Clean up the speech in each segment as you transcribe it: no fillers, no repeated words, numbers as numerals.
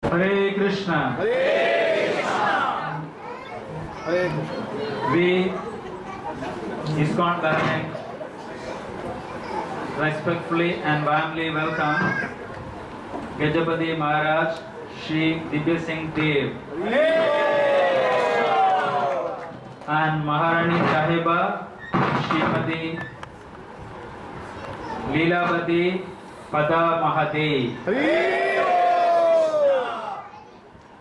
Hare Krishna. Hare Krishna. Hare Krishna. We, ISKCON Bahrain, respectfully and warmly welcome Gajapati Maharaja Dibyasinha Deb and Mahārāni Sāheba Lilābati Pātamahādei.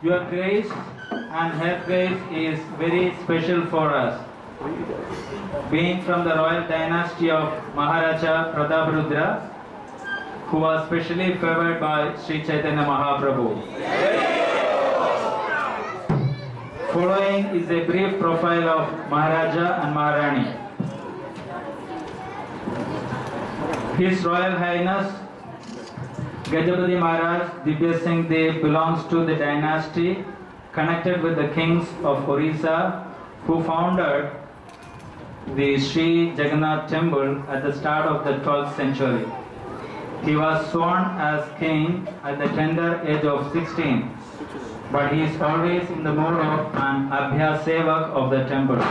Your grace and her grace is very special for us. Being from the royal dynasty of Maharaja Prathaparudra, who was specially favored by Sri Chaitanya Mahaprabhu. Following is a brief profile of Maharaja and Mahārāni. His Royal Highness Gajapati Maharaja Dibyasinha Deb belongs to the dynasty connected with the kings of Orissa who founded the Sri Jagannath temple at the start of the 12th century. He was sworn as king at the tender age of 16, but he is always in the mode of an Abhyasevak of the temple.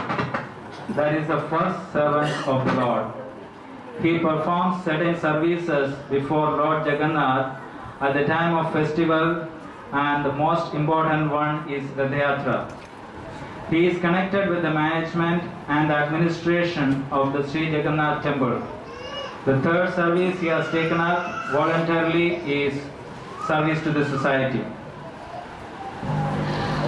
That is the first servant of the Lord. He performs certain services before Lord Jagannath at the time of festival, and the most important one is the Yatra. He is connected with the management and the administration of the Sri Jagannath temple. The third service he has taken up voluntarily is service to the society.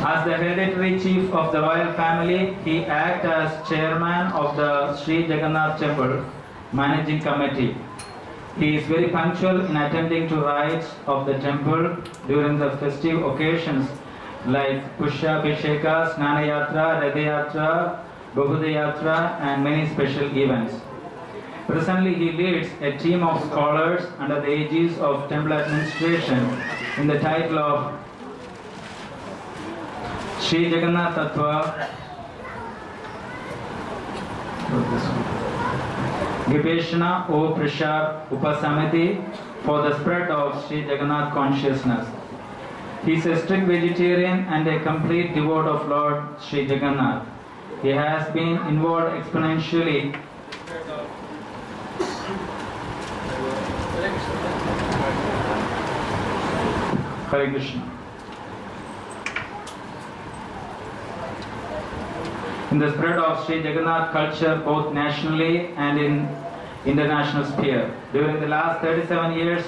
As the hereditary chief of the royal family, he acts as chairman of the Sri Jagannath temple managing committee. He is very punctual in attending to rites of the temple during the festive occasions like Pushabhisheka, Snana Yatra, Radha Yatra, Bahuda Yatra, and many special events. Presently, he leads a team of scholars under the aegis of temple administration in the title of Sri Jagannath Tattva Gopeshana O Prashad Upasamiti for the spread of Sri Jagannath consciousness. He is a strict vegetarian and a complete devotee of Lord Sri Jagannath. He has been involved exponentially Hare Krishna. In the spread of Sri Jagannath culture both nationally and in international sphere. During the last 37 years,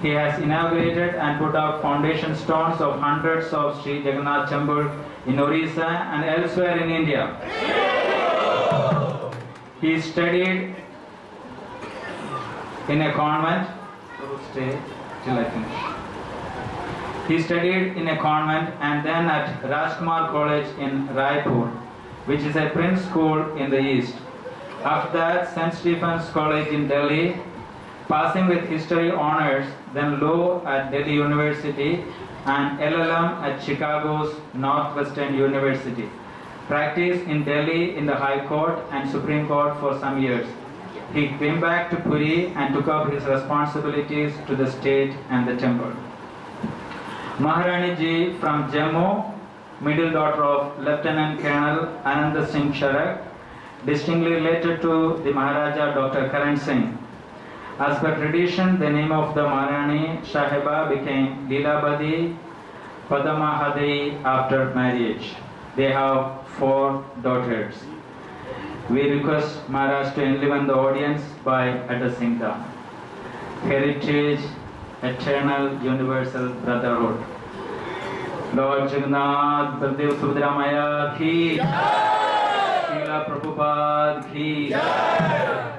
he has inaugurated and put up foundation stones of hundreds of Sri Jagannath temple in Orissa and elsewhere in India. He studied in a convent. Stay till I finish. He studied in a convent and then at Rajkumar College in Raipur, which is a prince school in the east. After that, St. Stephen's College in Delhi, passing with history honors, then law at Delhi University and LLM at Chicago's Northwestern University. Practiced in Delhi in the High Court and Supreme Court for some years. He came back to Puri and took up his responsibilities to the state and the temple. Mahārāni Ji from Jammu, middle daughter of Lieutenant Colonel Ananda Singh Sharak, distinctly related to the Maharaja Dr. Karan Singh. As per tradition, the name of the Mahārāni Sāheba became Lilābati Pātamahādei after marriage. They have 4 daughters. We request Maharaj to enliven the audience by addressing them. Heritage Eternal Universal Brotherhood. Lord Jagannath, Baladev Subhadra Maya ki Jai. Srila Prabhupada ki Jai.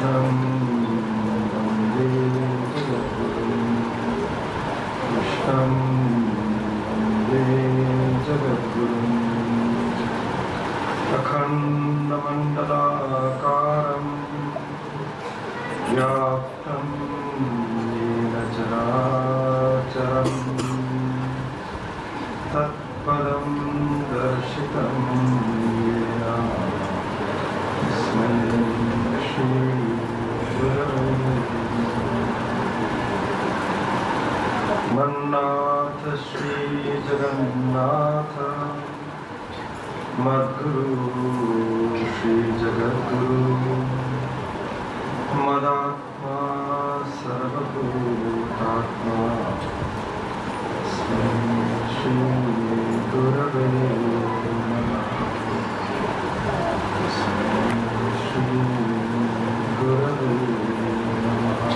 Akhandamandalakaram Vyaptam Yena Characharam Tatpadam Darshitam Yena Tasmai Shri Gurave Mannatha Shri Jagannatha Madguru Shri Jagadguru Madatma Sarvabhutatma Shri Gurave Namaha Shri Gurave Namaha.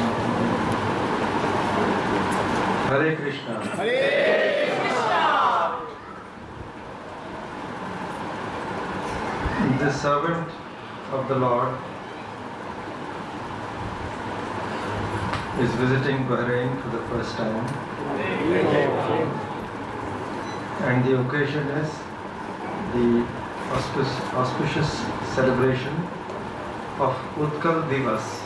Hare Krishna. Hare Krishna. The servant of the Lord is visiting Bahrain for the first time, and the occasion is the auspicious celebration of Utkal-Divas,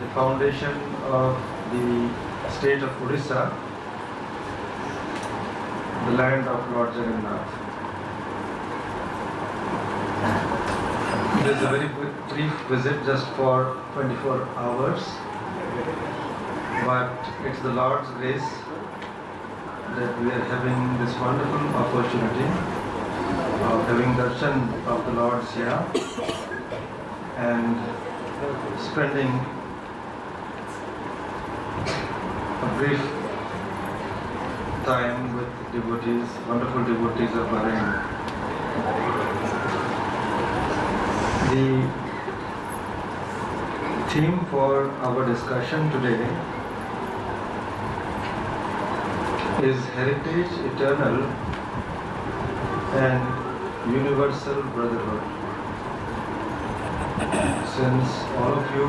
the foundation of the state of Odisha, the land of Lord Jagannath. It is a very brief visit, just for 24 hours, but it's the Lord's grace that we are having this wonderful opportunity of having darshan of the Lord's here and spending a brief time with devotees, wonderful devotees of Bahrain. The theme for our discussion today is Heritage Eternal and Universal Brotherhood. Since all of you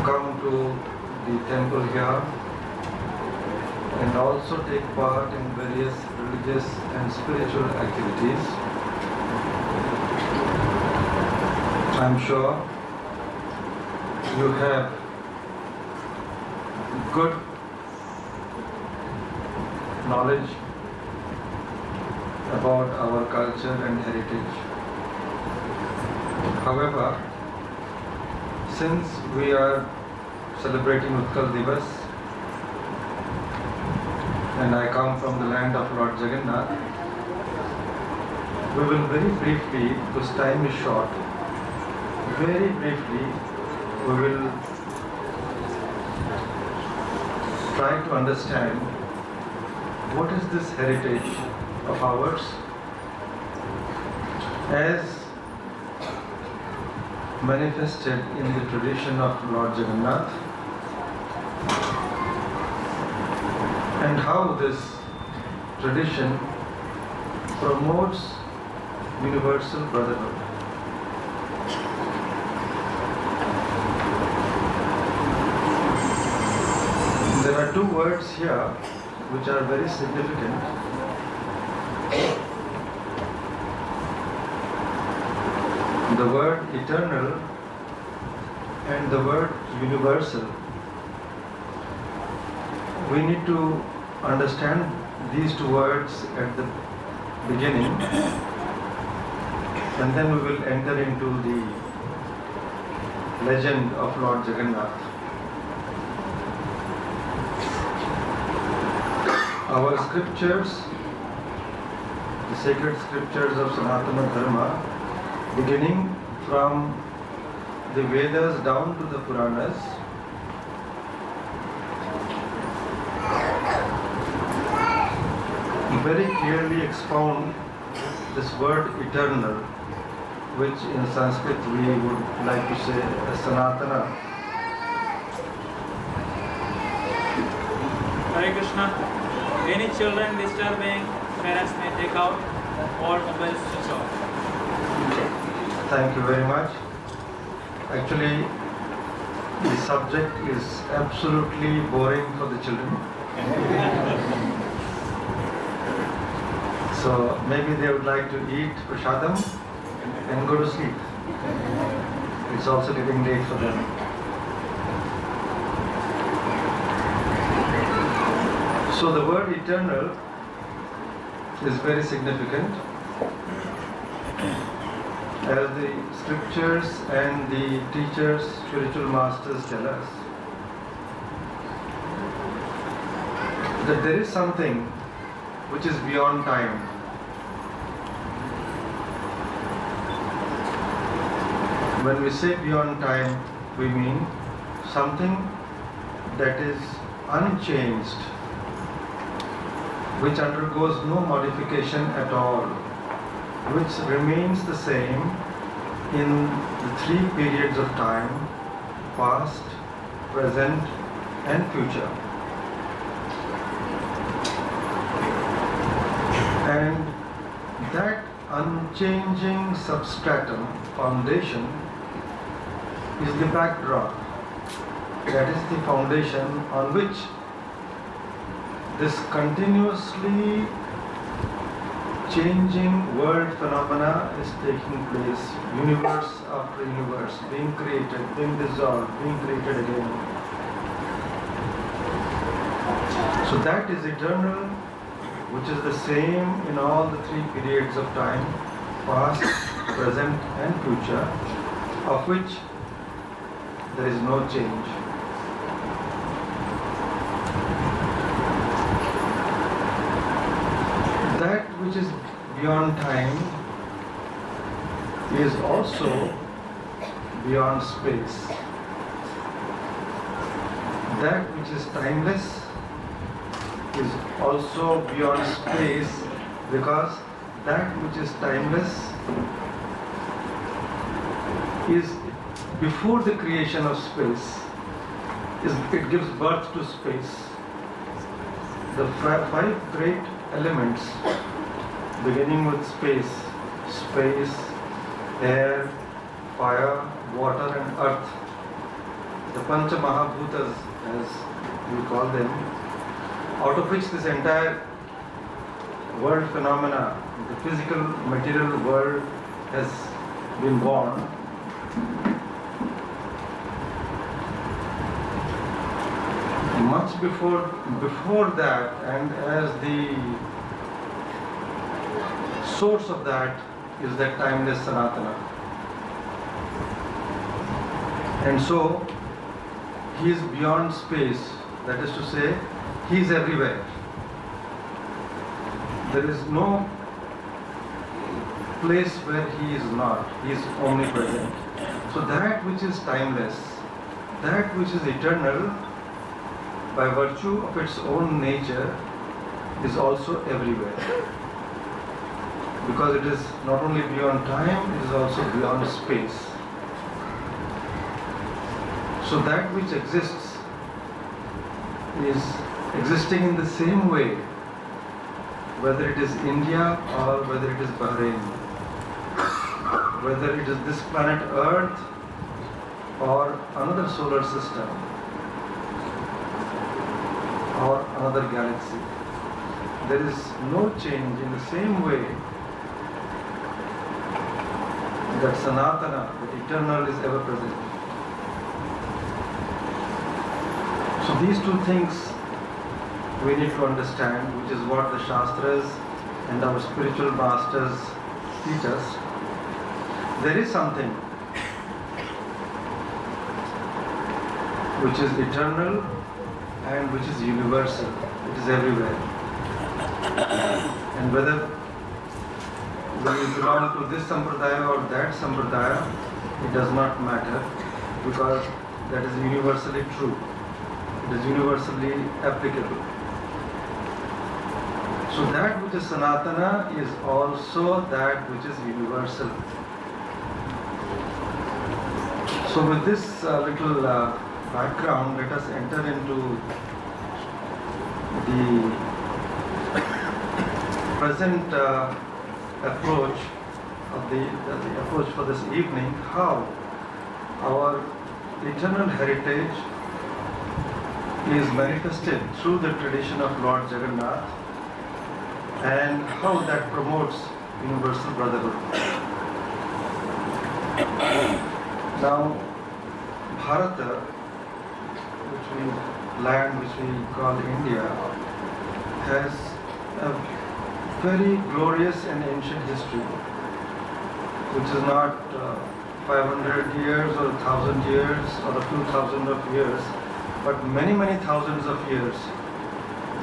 come to the temple here and also take part in various religious and spiritual activities, I'm sure you have good knowledge about our culture and heritage. However, since we are celebrating Utkal Divas and I come from the land of Lord Jagannath, we will very briefly, because time is short, very briefly we will try to understand what is this heritage of ours as manifested in the tradition of Lord Jagannath, and how this tradition promotes universal brotherhood. There are two words here which are very significant. The word eternal and the word universal. We need to understand these two words at the beginning, and then we will enter into the legend of Lord Jagannath. Our scriptures, the sacred scriptures of Sanatana Dharma, beginning from the Vedas down to the Puranas, very clearly expound this word eternal, which in Sanskrit we would like to say Sanatana. Hare Krishna. Any children disturbing, parents may take out or mobiles switch off. Thank you very much. Actually, the subject is absolutely boring for the children. So maybe they would like to eat prasadam and go to sleep. It's also getting late for them. So the word eternal is very significant, as the scriptures and the teachers, spiritual masters tell us that there is something which is beyond time. When we say beyond time, we mean something that is unchanged, which undergoes no modification at all, which remains the same in the three periods of time: past, present, and future. And that unchanging substratum, foundation, is the backdrop. That is the foundation on which this continuously changing world phenomena is taking place, universe after universe, being created, being dissolved, being created again. So that is eternal, which is the same in all the three periods of time, past, present and future, of which there is no change. That which is beyond time is also beyond space. That which is timeless is also beyond space, because that which is timeless is before the creation of space. It gives birth to space. The five great elements, beginning with space, air, fire, water and earth, the Pancha Mahabhutas as we call them, out of which this entire world phenomena, the physical material world, has been born. Much before that, and as the source of that is that timeless Sanatana. And so he is beyond space, that is to say, he is everywhere. There is no place where he is not. He is omnipresent. So that which is timeless, that which is eternal, by virtue of its own nature, is also everywhere. Because it is not only beyond time, it is also beyond space. So that which exists is existing in the same way, whether it is India or whether it is Bahrain, whether it is this planet Earth or another solar system or another galaxy. There is no change. In the same way that Sanatana, that eternal, is ever present. So these two things we need to understand, which is what the Shastras and our spiritual masters teach us. There is something which is eternal and which is universal. It is everywhere. And whether we belong to this sampradaya or that sampradaya, it does not matter, because that is universally true. It is universally applicable. So that which is Sanatana is also that which is universal. So with this little background, let us enter into the present approach of the approach for this evening, how our eternal heritage is manifested through the tradition of Lord Jagannath and how that promotes universal brotherhood. Now, Bharata, land which we call India, has a very glorious and ancient history, which is not 500 years or 1,000 years or a few thousand of years, but many, many thousands of years.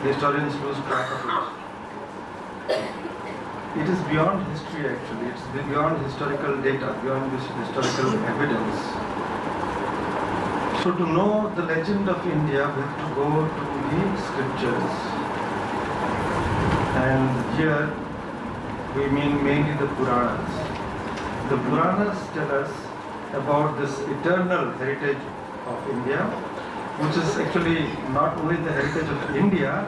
The historians lose track of it. It is beyond history actually, it's beyond historical data, beyond this historical evidence. So to know the legend of India, we have to go to the scriptures. And here we mean mainly the Puranas. The Puranas tell us about this eternal heritage of India, which is actually not only the heritage of India,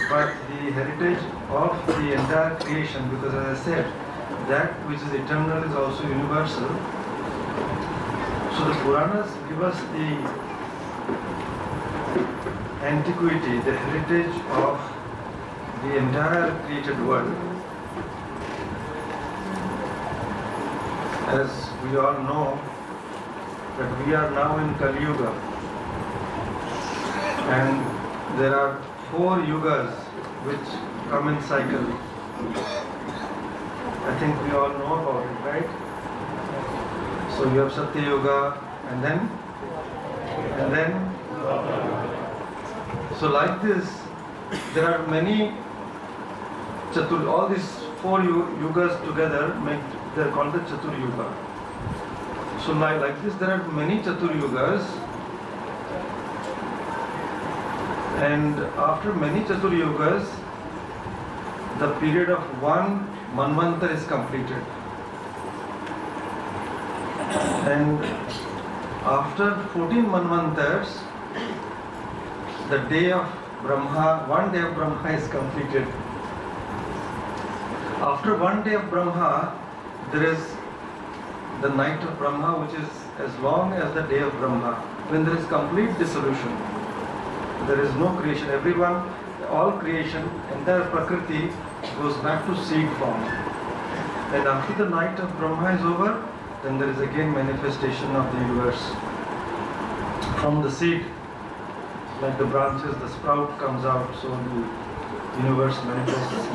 but the heritage of the entire creation, because as I said, that which is eternal is also universal. So the Puranas give us the antiquity, the heritage of the entire created world. As we all know that we are now in Kali Yuga, and there are 4 yugas which come in cycle. I think we all know about it, right? So you have Satya Yuga, and then so like this, there are many all these 4 yugas together they're called the Chatur Yuga. So like this, there are many Chatur Yugas, and after many Chatur Yugas, the period of 1 Manvantara is completed. And after 14 Manvantars, the day of Brahma, 1 day of Brahma is completed. After 1 day of Brahma, there is the night of Brahma, which is as long as the day of Brahma, when there is complete dissolution. There is no creation. Everyone, all creation, entire Prakriti goes back to seed form. And after the night of Brahma is over, then there is again manifestation of the universe. From the seed, like the branches, the sprout comes out, so the universe manifests.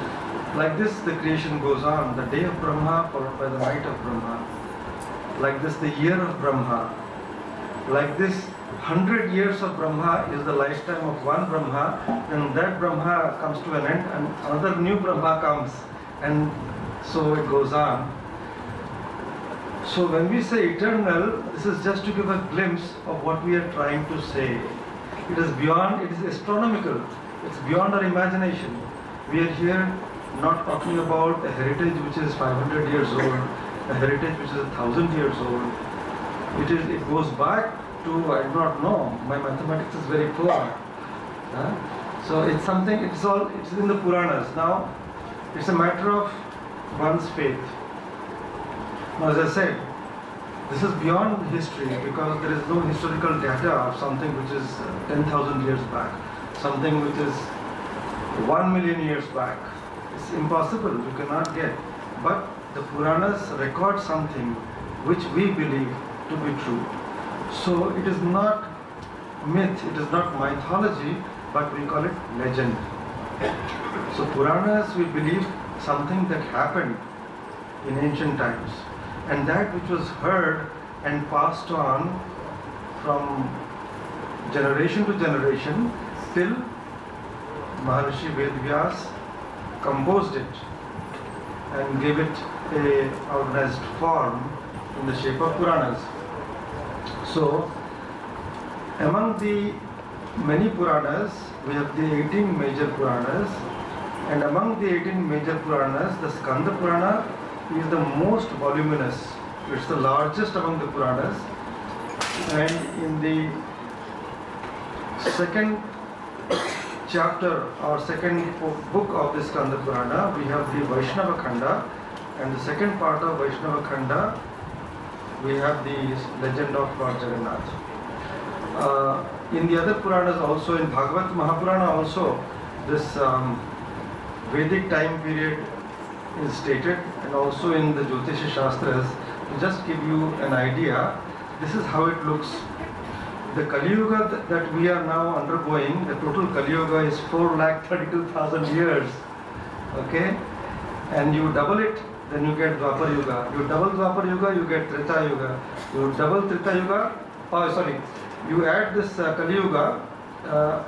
Like this, the creation goes on. The day of Brahma followed by the night of Brahma. Like this, the year of Brahma. Like this, 100 years of Brahma is the lifetime of 1 Brahma, and that Brahma comes to an end, and another new Brahma comes, and so it goes on. So when we say eternal, this is just to give a glimpse of what we are trying to say. It is beyond, it is astronomical, it's beyond our imagination. We are here not talking about a heritage which is 500 years old, a heritage which is 1,000 years old. It goes back to, I do not know, my mathematics is very poor. So it's something, it's in the Puranas. Now, it's a matter of one's faith. Now, as I said, this is beyond history because there is no historical data of something which is 10,000 years back, something which is 1 million years back. It's impossible, you cannot get. But the Puranas record something which we believe to be true. So it is not myth, it is not mythology, but we call it legend. So Puranas, we believe something that happened in ancient times, and that which was heard and passed on from generation to generation till Maharishi Vedvyas composed it and gave it a organized form in the shape of Puranas. So among the many Puranas, we have the 18 major Puranas, and among the 18 major Puranas, the Skanda Purana is the most voluminous. It's the largest among the Puranas, and in the second chapter or second book of the Skanda Purana, we have the Vaishnava Khanda, and the second part of Vaishnava Khanda, we have the legend of Lord Jagannath. In the other Puranas also, in Bhagavad Mahapurana also, this Vedic time period is stated, and also in the Jyotisha Shastras. To just give you an idea, this is how it looks. The Kali Yuga that we are now undergoing, the total Kali Yuga is 4,32,000 years. Okay? And you double it, then you get Dwapar Yuga. You double Dwapar Yuga, you get Treta Yuga. You double Treta Yuga, you add this Kali Yuga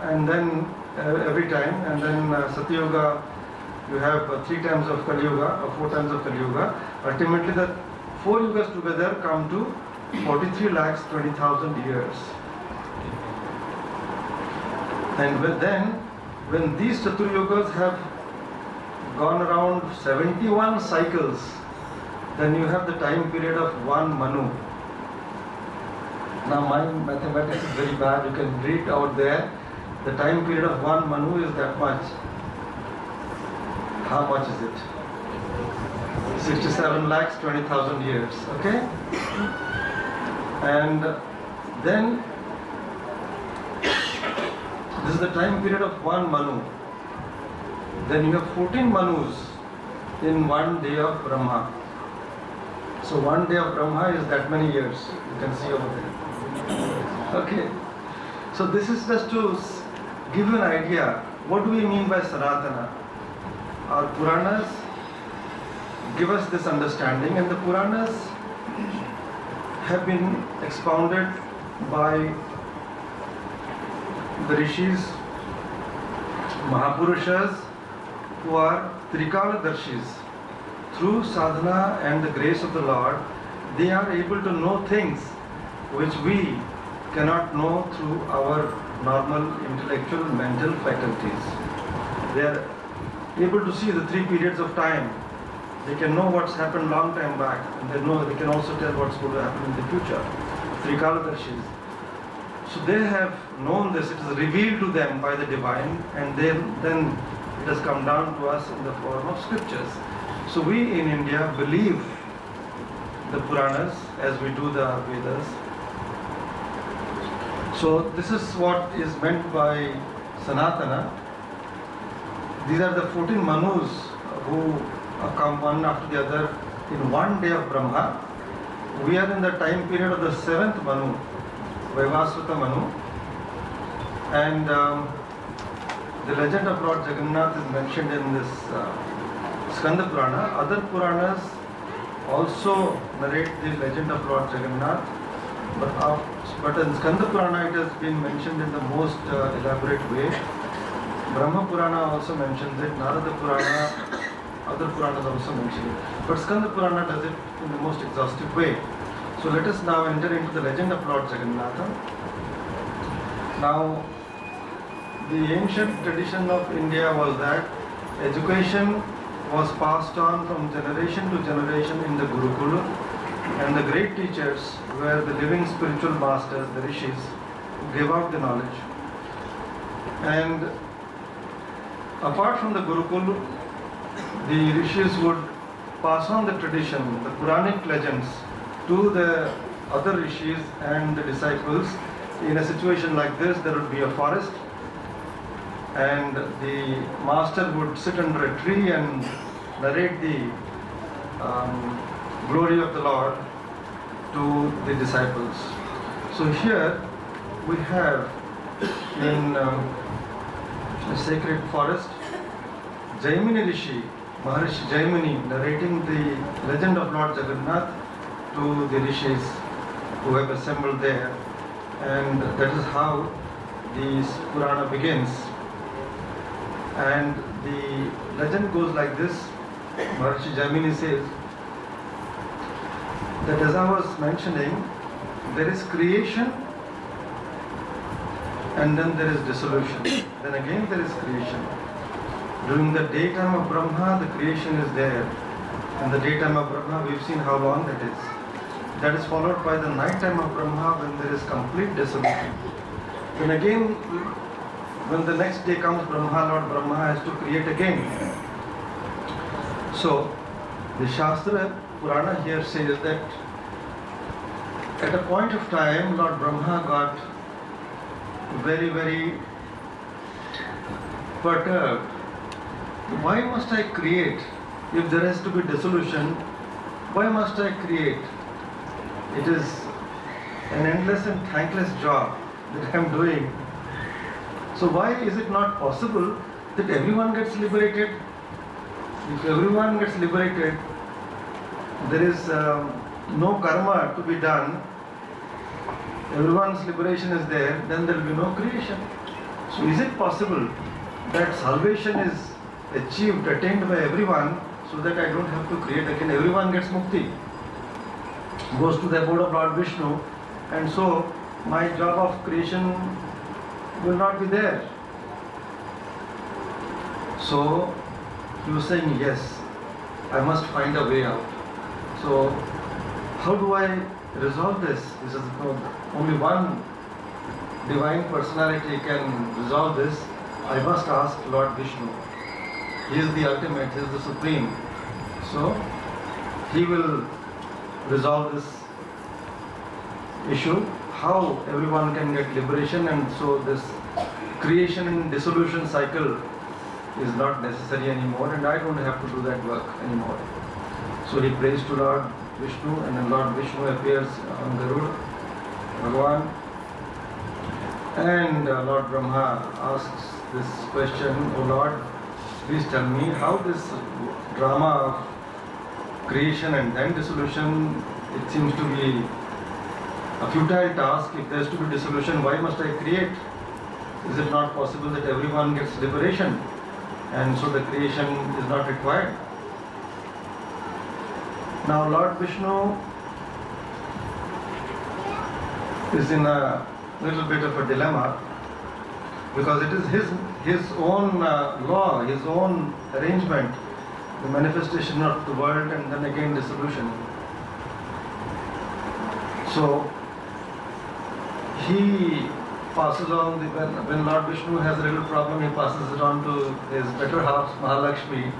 and then every time, and then Satya Yuga, you have 3 times of Kali Yuga or 4 times of Kali Yuga. Ultimately, the 4 yugas together come to 43,20,000 years. And when these Chatur Yugas have gone around 71 cycles, then you have the time period of 1 Manu. Now my mathematics is very bad, you can read out there. The time period of 1 Manu is that much. How much is it? 67,20,000 years, okay? And then this is the time period of 1 Manu. Then you have 14 Manus in 1 day of Brahma. So 1 day of Brahma is that many years, you can see over there. Okay, so this is just to give you an idea. What do we mean by Sanatana? Our Puranas give us this understanding, and the Puranas have been expounded by the Rishis, Mahapurushas, who are Trikaladarshis. Through sadhana and the grace of the Lord, they are able to know things which we cannot know through our normal intellectual mental faculties. They are able to see the 3 periods of time. They can know what's happened long time back, and they can also tell what's going to happen in the future. Trikaladarshis. So they have known this, it is revealed to them by the divine, and then it has come down to us in the form of scriptures. So we in India believe the Puranas as we do the Vedas. So this is what is meant by Sanatana. These are the 14 Manus who come one after the other in 1 day of Brahma. We are in the time period of the 7th Manu, Vaivasvata Manu, and the legend of Lord Jagannath is mentioned in this Skanda Purana. Other Puranas also narrate the legend of Lord Jagannath, but in Skanda Purana it has been mentioned in the most elaborate way. Brahma Purana also mentions it, Narada Purana, other Puranas also mention it. But Skanda Purana does it in the most exhaustive way. So let us now enter into the legend of Lord Jagannatha. Now, the ancient tradition of India was that education was passed on from generation to generation in the Gurukula, and the great teachers were the living spiritual masters, the Rishis, who gave out the knowledge. And apart from the Gurukul, the Rishis would pass on the tradition, the Puranic legends, to the other Rishis and the disciples. In a situation like this, there would be a forest, and the master would sit under a tree and narrate the glory of the Lord to the disciples. So here we have in a sacred forest, Jaimini Rishi, Maharishi Jaimini, narrating the legend of Lord Jagannath to the Rishis who have assembled there. And that is how the Purana begins. And the legend goes like this. Maharishi Jaimini says that, as I was mentioning, there is creation and then there is dissolution. Then again there is creation. During the daytime of Brahma, the creation is there. In the daytime of Brahma, we've seen how long that is. That is followed by the nighttime of Brahma, when there is complete dissolution. Then again, when the next day comes, Lord Brahma has to create again. So, The Shastra Purana here says that at a point of time, Lord Brahma got very, very perturbed. Why must I create? If there has to be dissolution, why must I create? It is an endless and thankless job that I am doing. So why is it not possible that everyone gets liberated? If everyone gets liberated, there is no karma to be done. Everyone's liberation is there, then there will be no creation. So is it possible that salvation is achieved, attained by everyone, so that I don't have to create again? Everyone gets mukti, goes to the abode of Lord Vishnu, and so my job of creation will not be there. So he was saying, yes, I must find a way out. So how do I resolve this? He says, no, only one divine personality can resolve this. I must ask Lord Vishnu. He is the ultimate, he is the supreme. So he will resolve this issue, how everyone can get liberation, and so this creation and dissolution cycle is not necessary anymore, and I don't have to do that work anymore. So he prays to Lord Vishnu, and then Lord Vishnu appears on Garuda, Bhagavan, and Lord Brahma asks this question, "O Lord, please tell me how this drama of creation and then dissolution, it seems to be a futile task. If there is to be dissolution, why must I create? Is it not possible that everyone gets liberation, and so the creation is not required?" Now Lord Vishnu is in a little bit of a dilemma, because it is his own law, his own arrangement, the manifestation of the world and then again dissolution. So he passes on, when Lord Vishnu has a little problem, he passes it on to his better half, Mahalakshmi,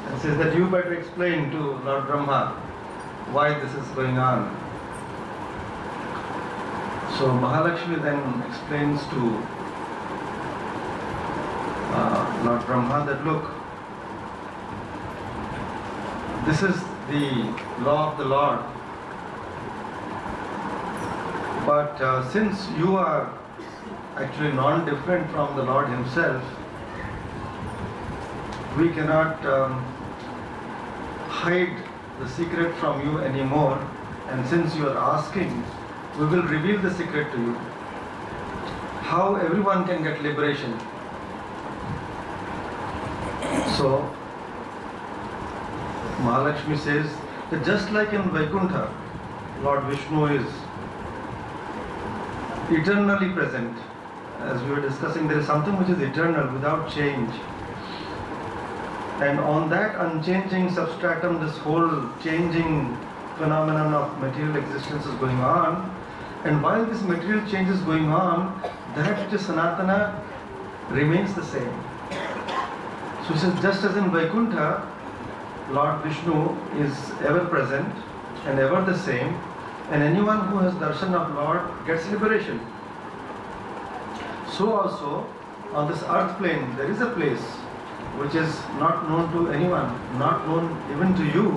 and says that you better explain to Lord Brahma why this is going on. So Mahalakshmi then explains to Lord Brahma that, look, this is the law of the Lord, but since you are actually non-different from the Lord himself, we cannot hide the secret from you anymore, and since you are asking, we will reveal the secret to you, how everyone can get liberation. So Mahalakshmi says that just like in Vaikuntha, Lord Vishnu is eternally present. As we were discussing, there is something which is eternal, without change. And on that unchanging substratum, this whole changing phenomenon of material existence is going on. And while this material change is going on, that which is Sanatana remains the same. So he says, just as in Vaikuntha, Lord Vishnu is ever present and ever the same, and anyone who has darshan of Lord gets liberation. So also, on this earth plane, there is a place which is not known to anyone, not known even to you.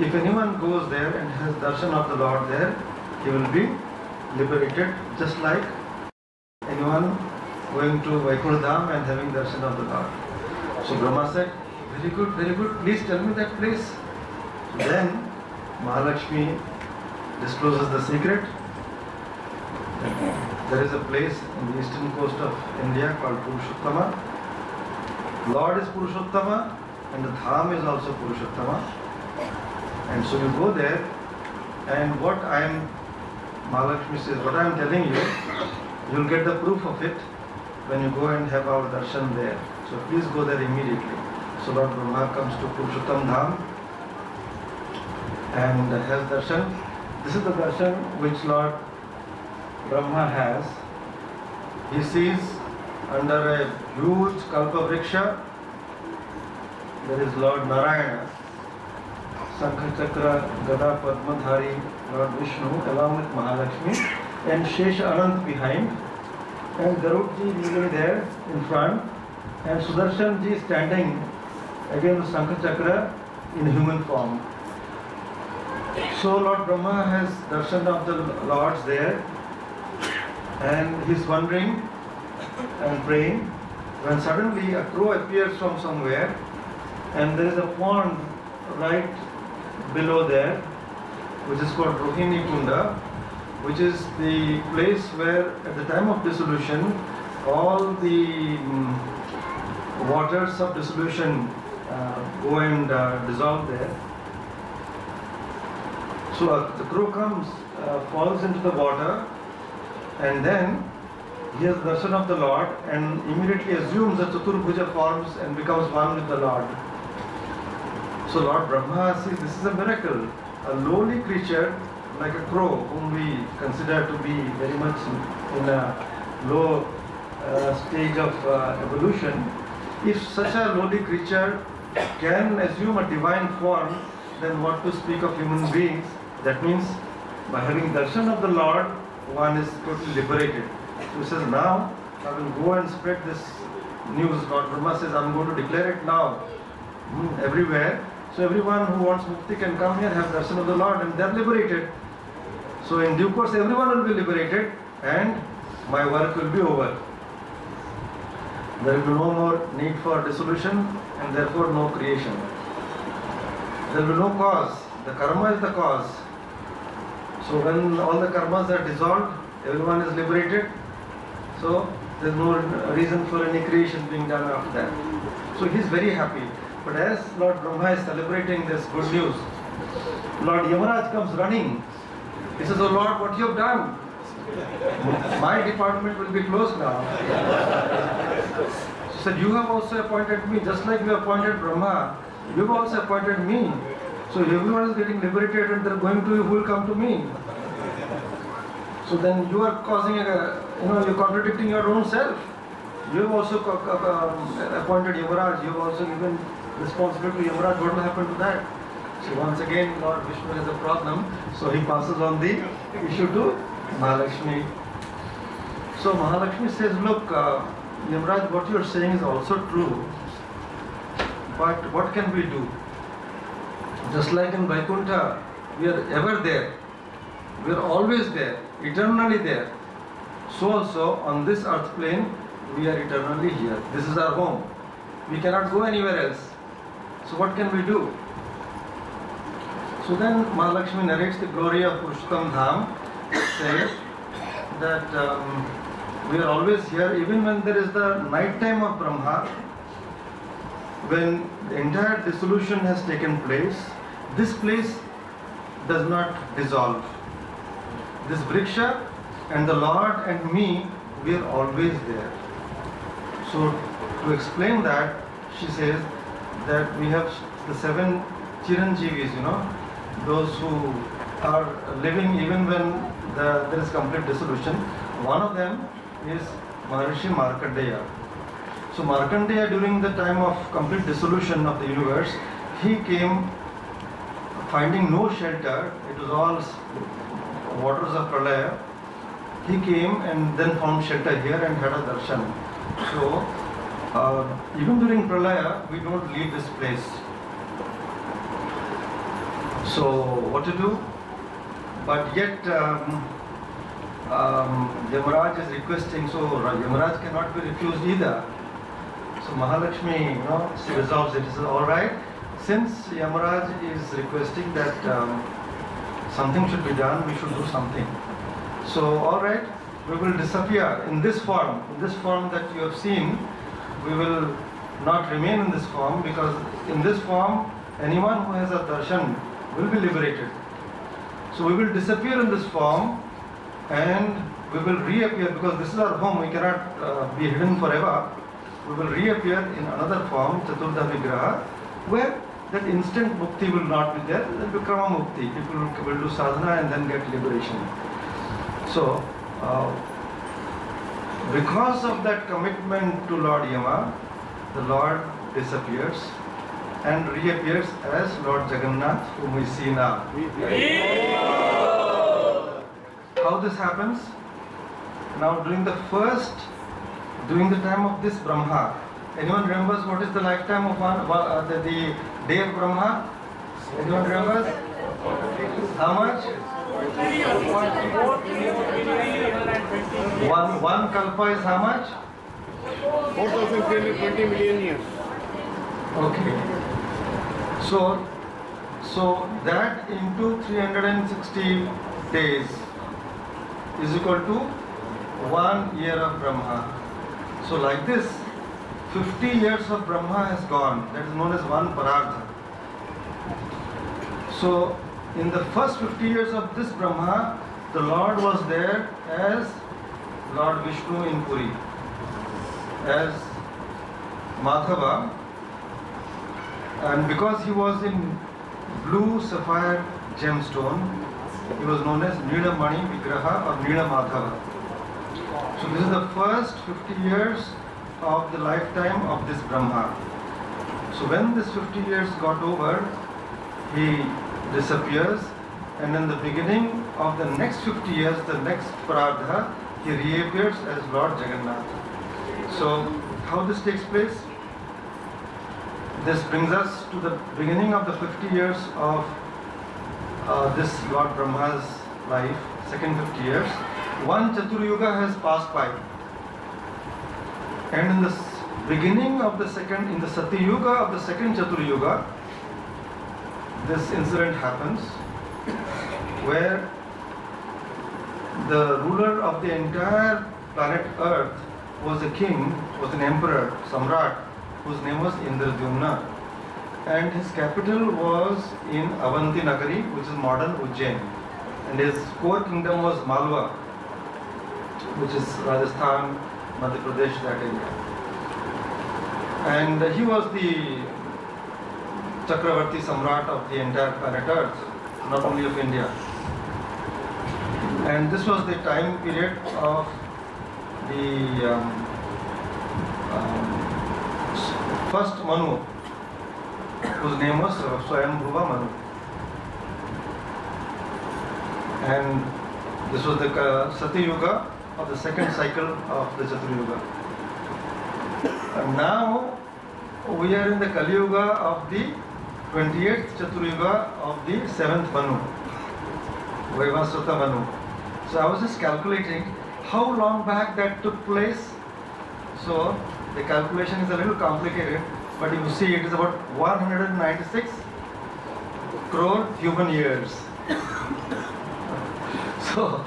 If anyone goes there and has darshan of the Lord there, he will be liberated, just like anyone going to Vaikuntha Dham and having darshan of the Lord. So Brahma said, very good, please tell me that place. So then Mahalakshmi discloses the secret. There is a place in the eastern coast of India called Purushottama. Lord is Purushottama and the Dham is also Purushottama. And so you go there, and Mahalakshmi says, what I am telling you, you will get the proof of it when you go and have our darshan there. So please go there immediately. So Lord Brahma comes to Purushottam Dham and has darshan. This is the darshan which Lord Brahma has. He sees under a huge kalpa vriksha there is Lord Narayana, Sankha Chakra, Gada Padmadhari, Lord Vishnu, along with Mahalakshmi, and Shesha Anant behind, and Garudji usually there in front, and Sudarshan ji standing again with Sankha Chakra in human form. So Lord Brahma has darshan of the lords there, and he's wondering and praying, when suddenly a crow appears from somewhere, and there is a pond right below there, which is called Rohini Kunda, which is the place where at the time of dissolution all the waters of dissolution go and dissolve there. So the crow comes, falls into the water, and then he has the darshan of the Lord and immediately assumes the Chaturbhuja forms and becomes one with the Lord. So Lord Brahma says, this is a miracle. A lowly creature like a crow, whom we consider to be very much in a low stage of evolution, if such a lowly creature can assume a divine form, then what to speak of human beings? That means by having darshan of the Lord, one is totally liberated. So he says, now I will go and spread this news. Lord Brahma says, I am going to declare it now everywhere. So everyone who wants mukti can come here, have darshan of the Lord, and they are liberated. So in due course everyone will be liberated and my work will be over. There will be no more need for dissolution and therefore no creation. There will be no cause. The karma is the cause. So when all the karmas are dissolved, everyone is liberated. So there is no reason for any creation being done after that. So he is very happy. But as Lord Brahma is celebrating this good news, Lord Yamaraj comes running. He says, oh Lord, what you have done? My department will be closed now. He said, you have also appointed me, just like you appointed Brahma, you have also appointed me. So everyone is getting liberated and they are going to you, who will come to me? So then you are causing you're contradicting your own self. You have also appointed Yamaraj, you have also given responsibility to Yamaraj. What will happen to that? So once again, Lord Vishnu has a problem, so he passes on the issue to Mahalakshmi. So Mahalakshmi says, look, Yamaraj, what you are saying is also true, but what can we do? Just like in Vaikuntha, we are ever there, we are always there, eternally there. So also on this earth plane, we are eternally here. This is our home. We cannot go anywhere else. So what can we do? So then Mahalakshmi narrates the glory of Purushottam Dham, says that we are always here, even when there is the night time of Brahma, when the entire dissolution has taken place, this place does not dissolve. This Vriksha and the Lord and me, we are always there. So to explain that, she says that we have the 7 Chiranjeevis, those who are living even when there is complete dissolution. One of them is Maharishi Markandeya. So Markandeya, during the time of complete dissolution of the universe, he came finding no shelter. It was all waters of Pralaya. He came and then found shelter here and had a darshan. So even during Pralaya, we don't leave this place. So what to do? But yet Yamaraj is requesting, so Yamaraj cannot be refused either. So Mahalakshmi, she resolves it. She says, all right, since Yamaraj is requesting that something should be done, we should do something. So all right, we will disappear in this form that you have seen. We will not remain in this form, because in this form, anyone who has a darshan will be liberated. So we will disappear in this form and we will reappear, because this is our home, we cannot be hidden forever. We will reappear in another form, Chaturtha Vigraha, where that instant mukti will not be there. There will be Krama Mukti. People will do sadhana and then get liberation. So, because of that commitment to Lord Yama, the Lord disappears. and reappears as Lord Jagannath, whom we see now. How this happens? Now during the time of this Brahma, anyone remembers what is the lifetime of the day of Brahma? Anyone remembers? How much? One kalpa is how much? 4,320 million years. Okay. So that into 360 days is equal to 1 year of Brahma. So like this, 50 years of Brahma has gone. That is known as one Parardha. So in the first 50 years of this Brahma, the Lord was there as Lord Vishnu in Puri, as Madhava, and because he was in blue sapphire gemstone, he was known as Nila Mani Vigraha or Nila Madhava. So this is the first 50 years of the lifetime of this Brahma. So when this 50 years got over, he disappears, and in the beginning of the next 50 years, the next Parardha, he reappears as Lord Jagannath. So how this takes place? This brings us to the beginning of the 50 years of this Lord Brahma's life, second 50 years. One Chatur Yuga has passed by. And in the beginning of the second, in the Sati Yuga of the second Chatur Yuga, this incident happens where the ruler of the entire planet Earth was a king, was an emperor, Samrat, whose name was Indradyumna. And his capital was in Avanti Nagari, which is modern Ujjain. And his core kingdom was Malwa, which is Rajasthan, Madhya Pradesh, that area. And he was the Chakravarti Samrat of the entire planet Earth, not only of India. And this was the time period of the first Manu, whose name was Swayambhuva Manu. And this was the Sati Yuga of the second cycle of the Chatur Yuga. And now we are in the Kali Yuga of the 28th Chatur Yuga of the 7th Manu, Vaivasvata Manu. So I was just calculating how long back that took place. So the calculation is a little complicated, but you see it is about 196 crore human years. So,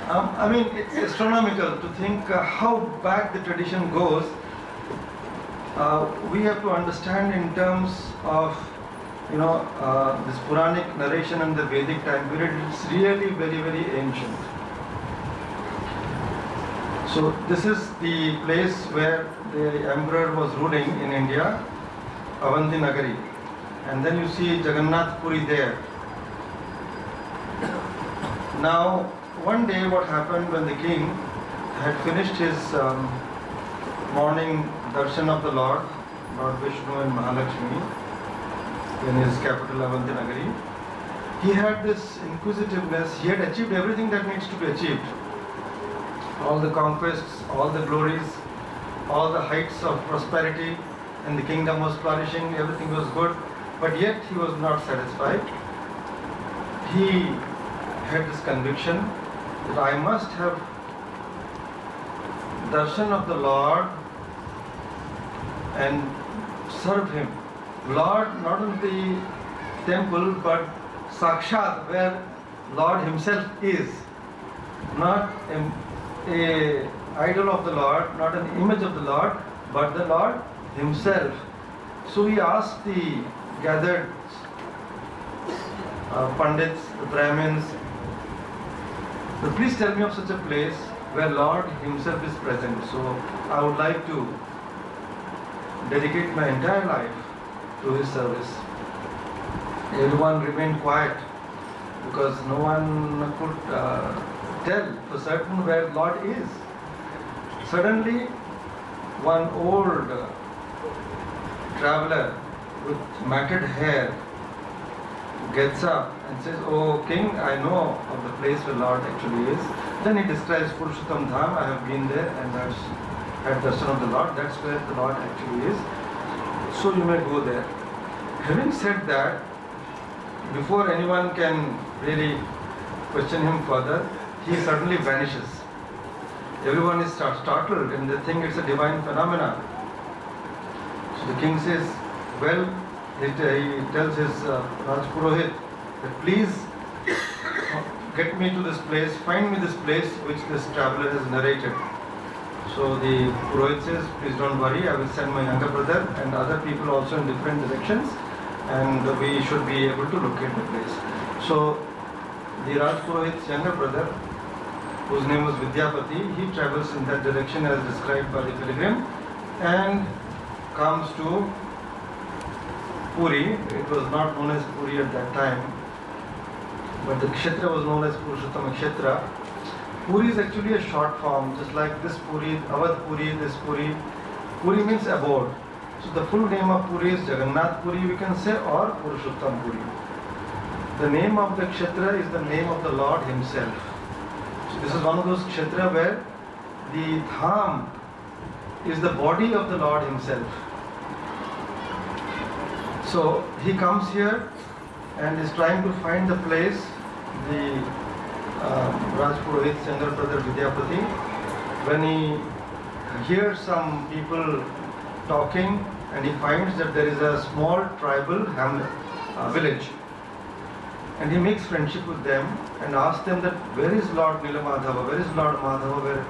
I mean, it's astronomical to think how back the tradition goes. We have to understand in terms of, this Puranic narration and the Vedic time period. It's really very, very ancient. So this is the place where the emperor was ruling in India, Avanti Nagari. And then you see Jagannath Puri there. Now, one day what happened when the king had finished his morning darshan of the Lord Vishnu and Mahalakshmi in his capital Avanti Nagari, he had this inquisitiveness. He had achieved everything that needs to be achieved. All the conquests, all the glories, all the heights of prosperity, and the kingdom was flourishing, everything was good, but yet he was not satisfied. He had this conviction that I must have darshan of the Lord and serve Him. Lord, not in the temple, but Sakshat, where Lord Himself is. Not a idol of the Lord, not an image of the Lord, but the Lord Himself. So he asked the gathered Pandits, the Brahmins, please tell me of such a place where Lord Himself is present. So I would like to dedicate my entire life to His service. Everyone remained quiet because no one could tell for certain where Lord is. Suddenly, one old traveler with matted hair gets up and says, "Oh King, I know of the place where Lord actually is." Then he describes Purushottam Dham. I have been there and I've had darshan of the Lord. That's where the Lord actually is. So you may go there. Having said that, before anyone can really question him further, he suddenly vanishes. Everyone is startled and they think it's a divine phenomena. So the king says, well, he tells his Raj Purohit that please get me to this place, find me this place which this traveler has narrated. So the Purohit says, please don't worry, I will send my younger brother and other people also in different directions, and we should be able to locate the place. So the Raj Purohit's younger brother, whose name was Vidyapati, he travels in that direction as described by the pilgrim and comes to Puri. It was not known as Puri at that time, but the Kshetra was known as Purushottam Kshetra. Puri is actually a short form, just like this Puri, Awadh Puri, this Puri. Puri means abode. So the full name of Puri is Jagannath Puri, we can say, or Purushottam Puri. The name of the Kshetra is the name of the Lord himself. So this is one of those Kshetra where the Dham is the body of the Lord himself. So he comes here and is trying to find the place. The Raj Purohit's younger brother Vidyapati, when he hears some people talking and he finds that there is a small tribal hamlet, village, and he makes friendship with them and asks them that where is Lord Nilamadhava, where is Lord Madhava, where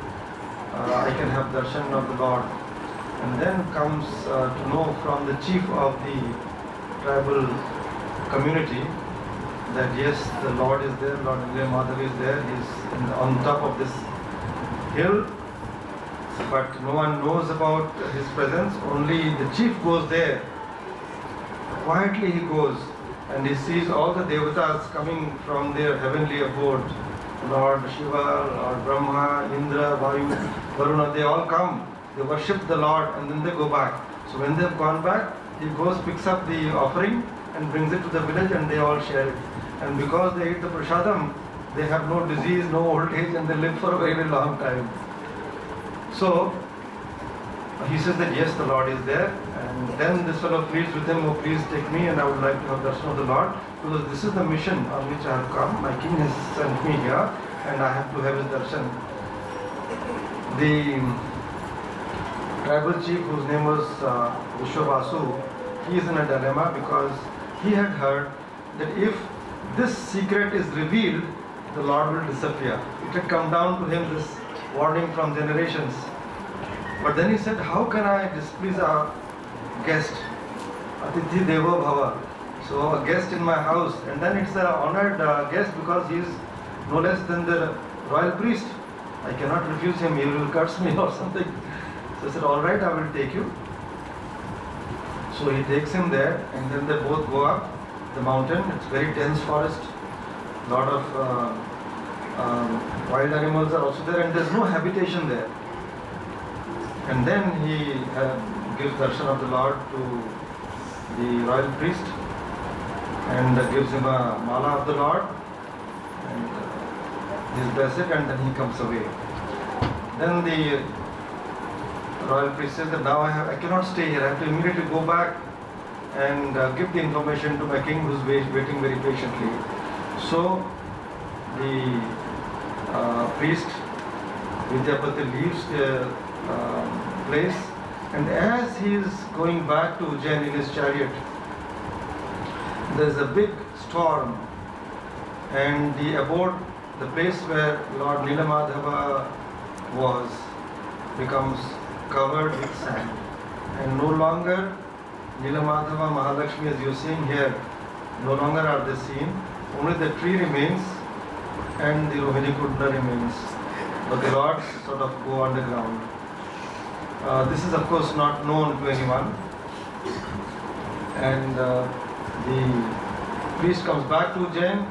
I can have darshan of the Lord. And then comes to know from the chief of the tribal community that yes, the Lord is there, Lord Nilamadhava is there, he is on top of this hill, but no one knows about his presence. Only the chief goes there. Quietly he goes and he sees all the devatas coming from their heavenly abode. Lord Shiva, Lord Brahma, Indra, Vayu, Varuna, they all come. They worship the Lord and then they go back. So when they have gone back, he goes, picks up the offering and brings it to the village and they all share it. And because they eat the prasadam, they have no disease, no old age, and they live for a very, very long time. So he says that yes, the Lord is there, and then this fellow pleads with him, oh please take me and I would like to have darshan of the Lord, because this is the mission on which I have come. My king has sent me here and I have to have his darshan. The tribal chief, whose name was Vishwavasu, he is in a dilemma because he had heard that if this secret is revealed, the Lord will disappear. It had come down to him, this warning from generations. But then he said, how can I displease a guest? Atithi Devo Bhava. So a guest in my house, and then it's an honored guest because he is no less than the royal priest. I cannot refuse him, he will curse me or something. So I said, all right, I will take you. So he takes him there, and then they both go up the mountain. It's very dense forest. A lot of wild animals are also there, and there's no habitation there. And then he gives darshan of the Lord to the royal priest and gives him a mala of the Lord and he's blessed, and then he comes away. Then the royal priest says that now I cannot stay here, I have to immediately go back and give the information to my king who is waiting very patiently. So the priest Vidyapati leaves the place, and as he is going back to Ujjain in his chariot, there is a big storm, and the abode, the place where Lord Nilamadhava was, becomes covered with sand, and no longer Nilamadhava, Mahalakshmi, as you are seeing here, no longer are they seen. Only the tree remains and the Rohini Kunda remains, but the lords sort of go underground. This is of course not known to anyone, and the priest comes back to Ujjain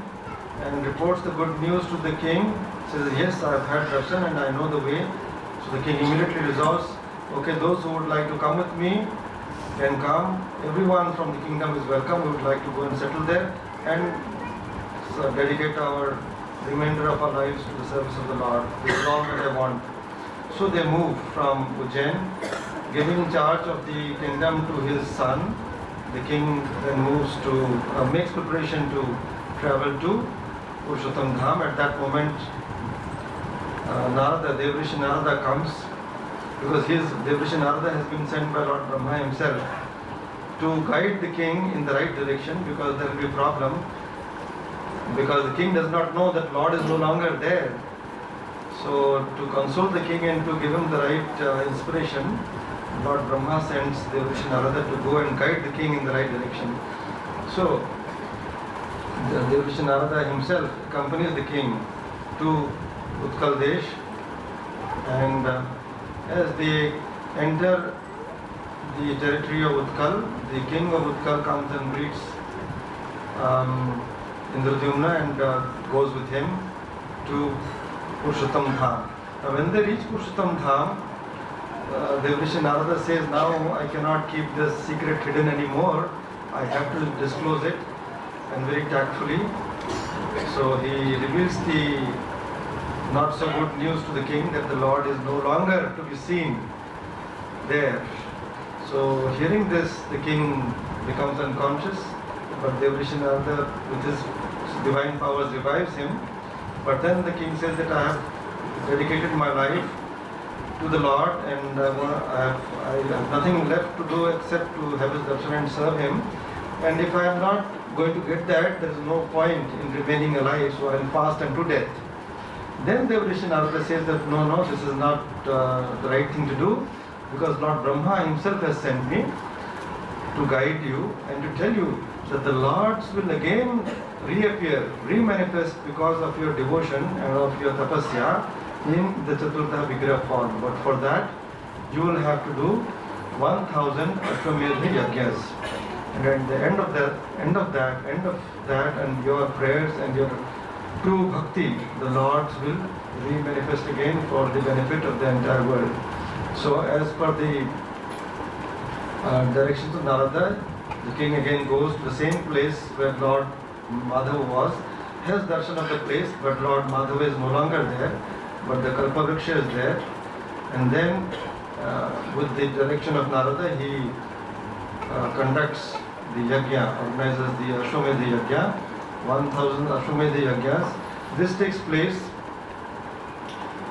and reports the good news to the king. Says, yes, I have had darshan and I know the way. So the king immediately resolves, okay, those who would like to come with me can come. everyone from the kingdom is welcome. We would like to go and settle there and dedicate our remainder of our lives to the service of the Lord. This is all that I want. So they moved from Ujjain, giving charge of the kingdom to his son. The king then moves to, makes preparation to travel to Purushottam Dham. At that moment, Narada, Devrishi Narada comes, because Devrishi Narada has been sent by Lord Brahma himself to guide the king in the right direction, because there will be a problem, because the king does not know that Lord is no longer there. So to console the king and to give him the right inspiration, Lord Brahma sends Devrishi Narada to go and guide the king in the right direction. So Devrishi Narada himself accompanies the king to Utkal Desh, and as they enter the territory of Utkal, the king of Utkal comes and greets Indradyumna and goes with him to Purushottam Dham. Now when they reach Purushottam Dham, Devrishi Narada says, now I cannot keep this secret hidden anymore, I have to disclose it, and very tactfully. So he reveals the not so good news to the king that the Lord is no longer to be seen there. So hearing this, the king becomes unconscious, but Devrishi Narada with his divine powers revives him. But then the king says that I have dedicated my life to the Lord, and I have nothing left to do except to have his darshan and serve him. And if I am not going to get that, there is no point in remaining alive, so I will fast unto death. Then Devrishi Narada says that no, this is not the right thing to do, because Lord Brahma himself has sent me to guide you and to tell you that the Lords will again reappear, remanifest because of your devotion and of your tapasya in the Chaturtha Vigraha form. But for that, you will have to do 1000 Ashwamedha Yagyas. And at the end of that, and your prayers and your true bhakti, the Lords will re-manifest again for the benefit of the entire world. So as per the directions of Narada, the king again goes to the same place where Lord Madhava was, has darshan of the place, but Lord Madhava is no longer there, but the Kalpavriksha is there. And then with the direction of Narada, he conducts the yajna, organizes the Ashwamedha Yajna, 1000 Ashwamedha Yajnas. This takes place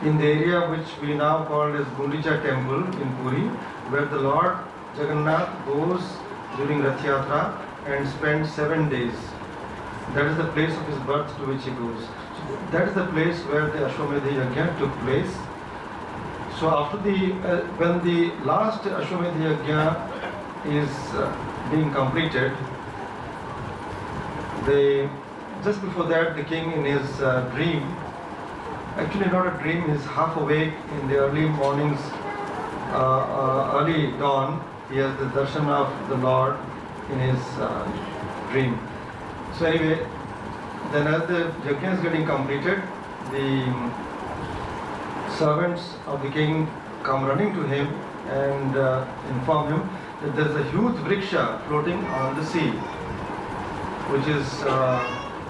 in the area which we now call as Gundicha Temple in Puri, where the Lord Jagannath goes during Rath Yatra and spends 7 days. That is the place of his birth to which he goes. So that is the place where the Ashwamedha Yajna took place. So after when the last Ashwamedha Yajna is being completed, just before that, the king in his dream, actually not a dream, he is half awake in the early mornings, early dawn, he has the darshan of the Lord in his dream. So anyway, then as the yajna is getting completed, the servants of the king come running to him and inform him that there is a huge vriksha floating on the sea, which is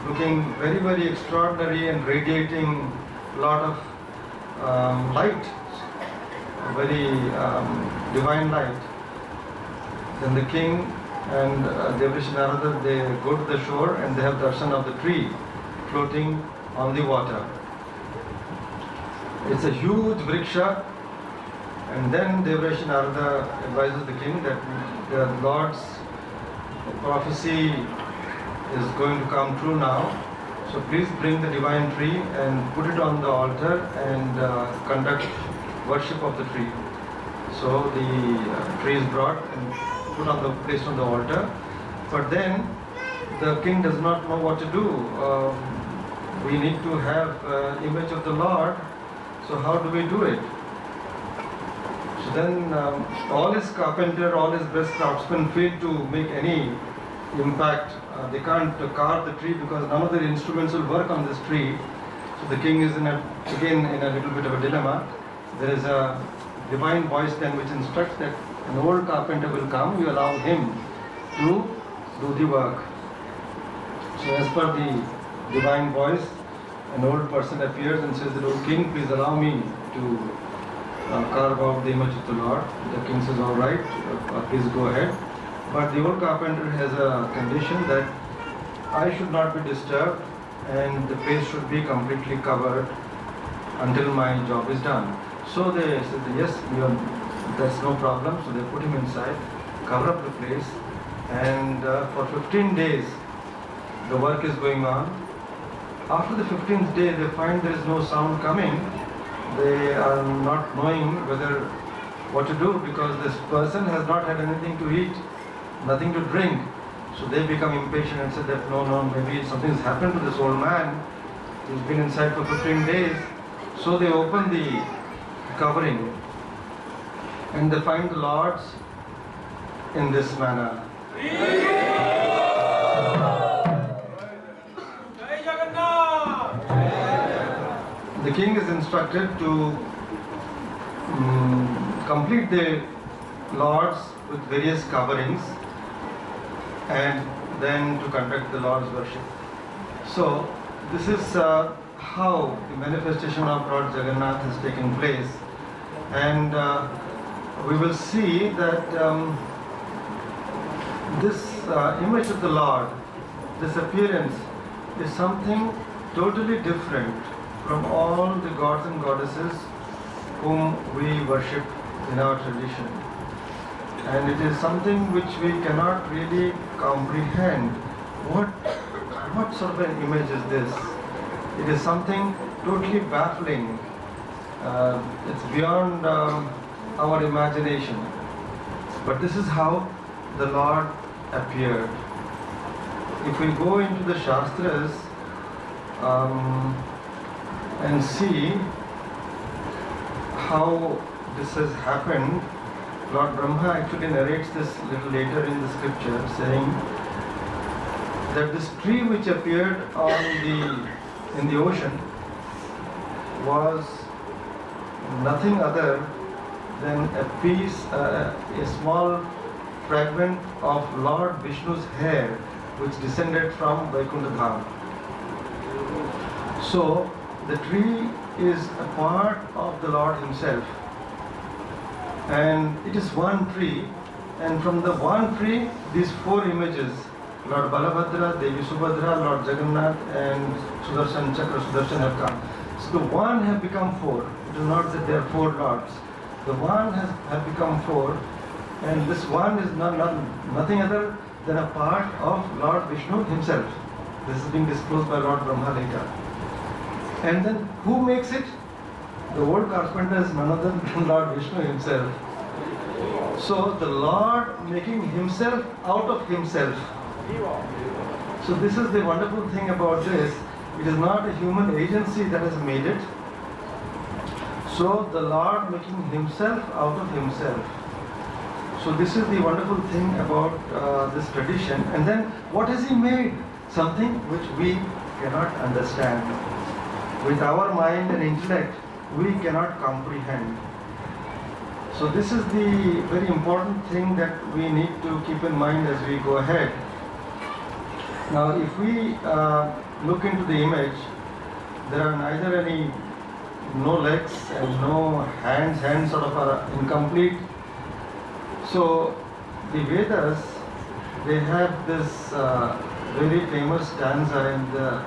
looking very, very extraordinary and radiating a lot of light, very divine light. Then the king and Devrishi Narada, they go to the shore and they have darshan of the tree floating on the water. It's a huge vriksha, and then Devrishi Narada advises the king that the Lord's prophecy is going to come true now, so please bring the divine tree and put it on the altar and conduct worship of the tree. So the tree is brought and placed on the altar, but then the king does not know what to do. We need to have image of the Lord, so how do we do it? So then all his carpenter, all his best craftsmen fail to make any impact. They can't carve the tree because none of the instruments will work on this tree. So the king is again in a little bit of a dilemma. There is a divine voice then which instructs that an old carpenter will come, you allow him to do the work. So as per the divine voice, an old person appears and says that, "O king, please allow me to carve out the image of the Lord." The king says, "All right, please go ahead." But the old carpenter has a condition that I should not be disturbed and the place should be completely covered until my job is done. So they said, "Yes, that's no problem." So they put him inside, cover up the place, and for 15 days the work is going on. After the 15th day, they find there is no sound coming. They are not knowing what to do, because this person has not had anything to eat, nothing to drink. So they become impatient and say that no, maybe something's happened to this old man. He's been inside for 15 days. So they open the covering and they find the lords in this manner. The king is instructed to complete the lords with various coverings and then to conduct the Lord's worship. So this is how the manifestation of Lord Jagannath has taken place, and we will see that this image of the Lord, this appearance, is something totally different from all the gods and goddesses whom we worship in our tradition. And it is something which we cannot really comprehend. What sort of an image is this? It is something totally baffling. It's beyond our imagination. But this is how the Lord appeared. If we go into the Shastras and see how this has happened, Lord Brahma actually narrates this little later in the scripture, saying that this tree which appeared in the ocean was nothing other than a small fragment of Lord Vishnu's hair which descended from Vaikuntha Dham. So the tree is a part of the Lord himself, and it is one tree, and from the one tree these four images, Lord Balabhadra, Devi Subhadra, Lord Jagannath and Sudarshan Chakra, Sudarshan have come. So the one have become four. It is not that there are four lords. The one have become four, and this one is nothing other than a part of Lord Vishnu himself. This is being disclosed by Lord Brahma later. And then who makes it? The old carpenter is none other than Lord Vishnu himself. So the Lord making himself out of himself. So this is the wonderful thing about this. It is not a human agency that has made it. So the Lord making himself out of himself. So this is the wonderful thing about this tradition. And then what has he made? Something which we cannot understand. With our mind and intellect, we cannot comprehend. So this is the very important thing that we need to keep in mind as we go ahead. Now if we look into the image, there are neither no legs and no hands sort of are incomplete. So the Vedas, they have this very famous stanza in the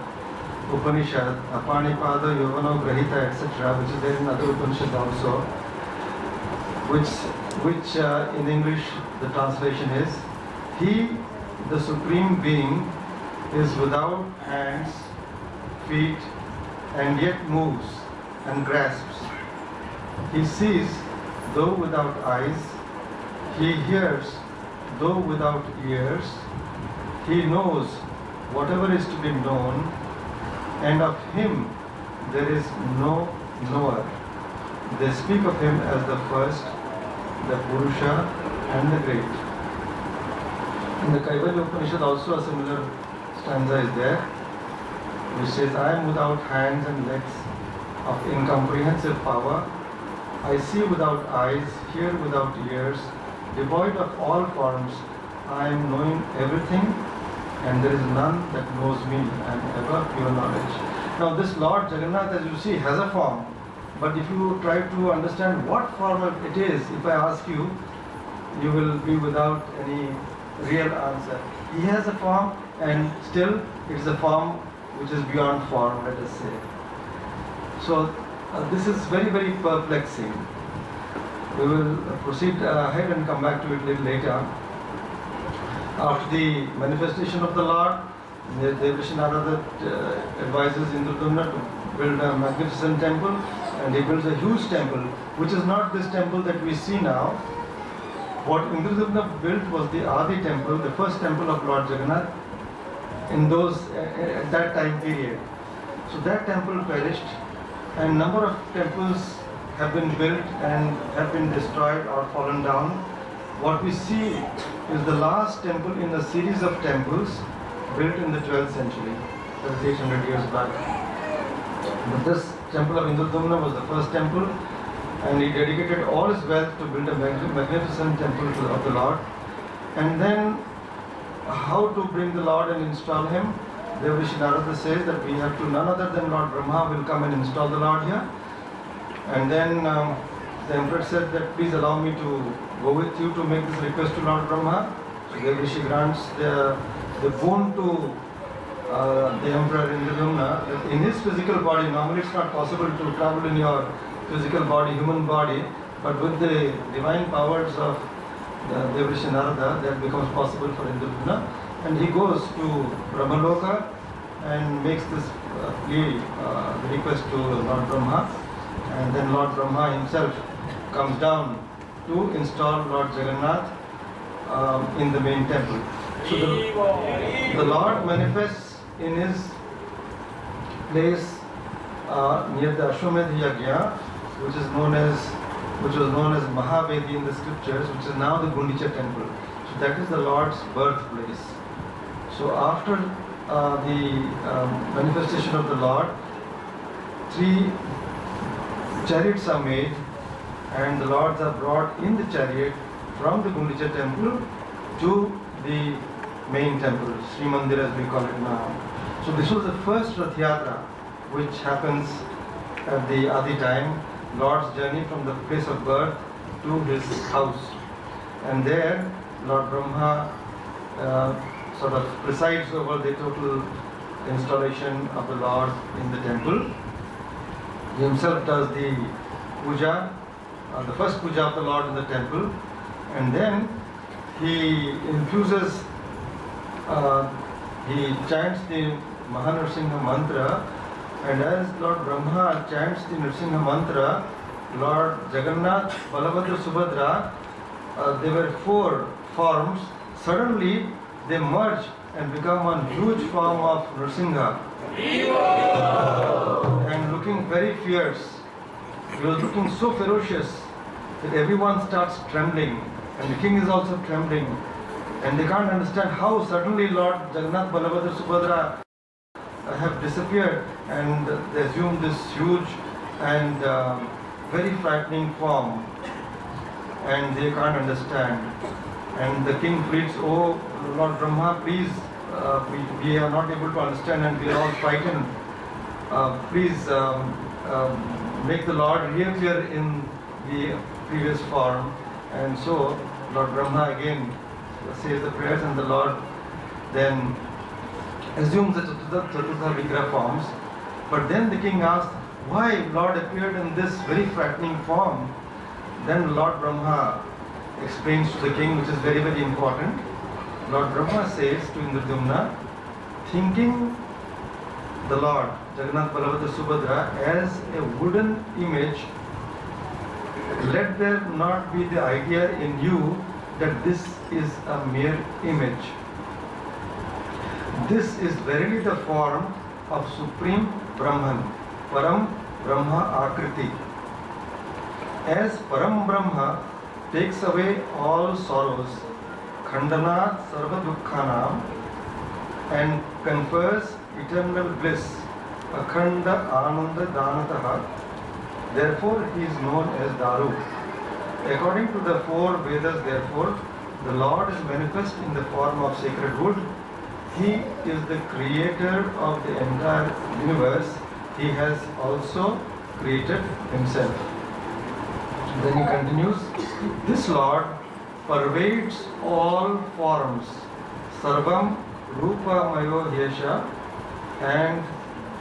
Upanishad, Apanipada, Yovano, Grahita, etc., which is there in other Upanishads also, which in English the translation is, He, the Supreme Being, is without hands, feet, and yet moves and grasps. He sees, though without eyes. He hears, though without ears. He knows whatever is to be known, and of him there is no knower. They speak of him as the first, the Purusha, and the great. In the Kaivalya Upanishad also a similar stanza is there, which says, I am without hands and legs, of incomprehensive power. I see without eyes, hear without ears, devoid of all forms. I am knowing everything, and there is none that knows me. I am ever pure knowledge. Now this Lord Jagannath, as you see, has a form. But if you try to understand what form it is, if I ask you, you will be without any real answer. He has a form, and still it is a form which is beyond form, let us say. So this is very, very perplexing. We will proceed ahead and come back to it a little later. After the manifestation of the Lord, Devashi Narada advises Indradumna to build a magnificent temple, and he builds a huge temple, which is not this temple that we see now. What Indradumna built was the Adi temple, the first temple of Lord Jagannath at that time period. So that temple perished, and number of temples have been built and have been destroyed or fallen down. What we see is the last temple in a series of temples built in the 12th century, that is 800 years back. But this temple of Indradumna was the first temple, and he dedicated all his wealth to build a magnificent temple of the Lord. And then how to bring the Lord and install him? Devashi Narada says that we have to, none other than Lord Brahma will come and install the Lord here. And then the emperor said that please allow me to go with you to make this request to Lord Brahma. So Devashi grants the boon to the emperor Indradumna that in his physical body, normally it's not possible to travel in your physical body, human body, but with the divine powers of Devashi Narada, that becomes possible for Indradumna. And he goes to Brahmaloka and makes this plea, request to Lord Brahma. And then Lord Brahma himself comes down to install Lord Jagannath in the main temple. So the Lord manifests in his place near the Ashwamedh Yajna, which was known as Mahavedi in the scriptures, which is now the Gundicha temple. So that is the Lord's birthplace. So after the manifestation of the Lord, 3 chariots are made, and the Lords are brought in the chariot from the Gundicha temple to the main temple, Sri Mandir as we call it now. So this was the first Rath Yatra which happens at the Adi time, Lord's journey from the place of birth to his house. And there Lord Brahma sort of presides over the total installation of the Lord in the temple. He himself does the puja, the first puja of the Lord in the temple, and then he infuses, he chants the Mahānārsingha mantra, and as Lord Brahma chants the Narsingha mantra, Lord Jagannath, Balabhadra, Subhadra, there were 4 forms. Suddenly they merge and become one huge form of Narsingha. And looking very fierce. He was looking so ferocious that everyone starts trembling, and the king is also trembling, and they can't understand how suddenly Lord Jagannath, Balabhadra, Subhadra have disappeared, and they assume this huge and very frightening form, and they can't understand. And the king pleads, "Oh Lord Brahma, please, we are not able to understand and we are all frightened. Please make the Lord reappear in the previous form." And so Lord Brahma again says the prayers, and the Lord then assumes the Chaturtha Vigraha forms. But then the king asks, why Lord appeared in this very frightening form? Then Lord Brahma explains to the king, which is very, very important. Lord Brahma says to Indradumna, thinking the Lord Jagannath, Balabhadra, Subhadra as a wooden image, let there not be the idea in you that this is a mere image. This is verily the form of Supreme Brahman, Param Brahma Akriti. As Param Brahma takes away all sorrows, Khandanat Sarva Dukkhanam, and confers eternal bliss, Akhanda Ananda Danataha, therefore he is known as Daru. According to the 4 Vedas, therefore, the Lord is manifest in the form of sacred wood. He is the creator of the entire universe. He has also created himself. Then he continues, this Lord pervades all forms, sarvam rupa mayo yesha, and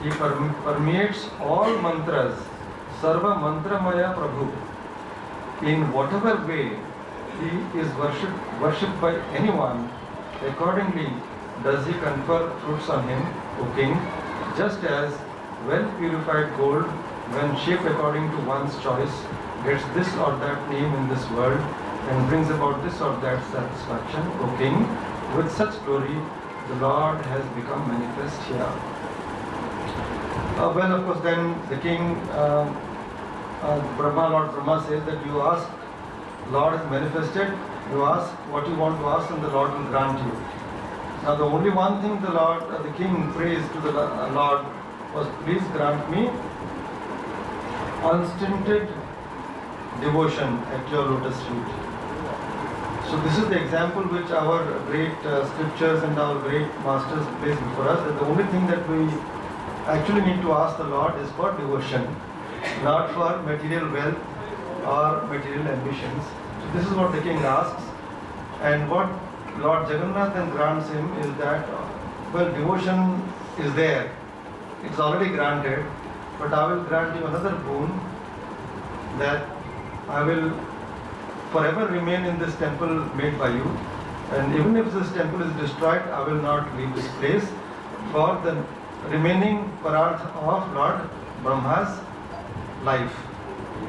he permeates all mantras, sarva mantramaya prabhu. In whatever way he is worshipped by anyone, accordingly does he confer fruits on him, O king, just as well purified gold, when shaped according to one's choice, gets this or that name in this world and brings about this or that satisfaction, O king. With such glory, the Lord has become manifest here. Well, of course, then the king, Lord Brahma says that you ask, Lord is manifested, you ask what you want to ask and the Lord will grant you. Now the only one thing the king prays to the Lord was, please grant me unstinted devotion at your lotus feet. So this is the example which our great scriptures and our great masters place before us, that the only thing that we actually need to ask the Lord is for devotion, not for material wealth or material ambitions. So this is what the king asks, and what Lord Jagannath then grants him is that, well, devotion is there, it's already granted, but I will grant you another boon, that I will forever remain in this temple made by you, and even if this temple is destroyed, I will not leave this place for the remaining pararth of Lord Brahma's life,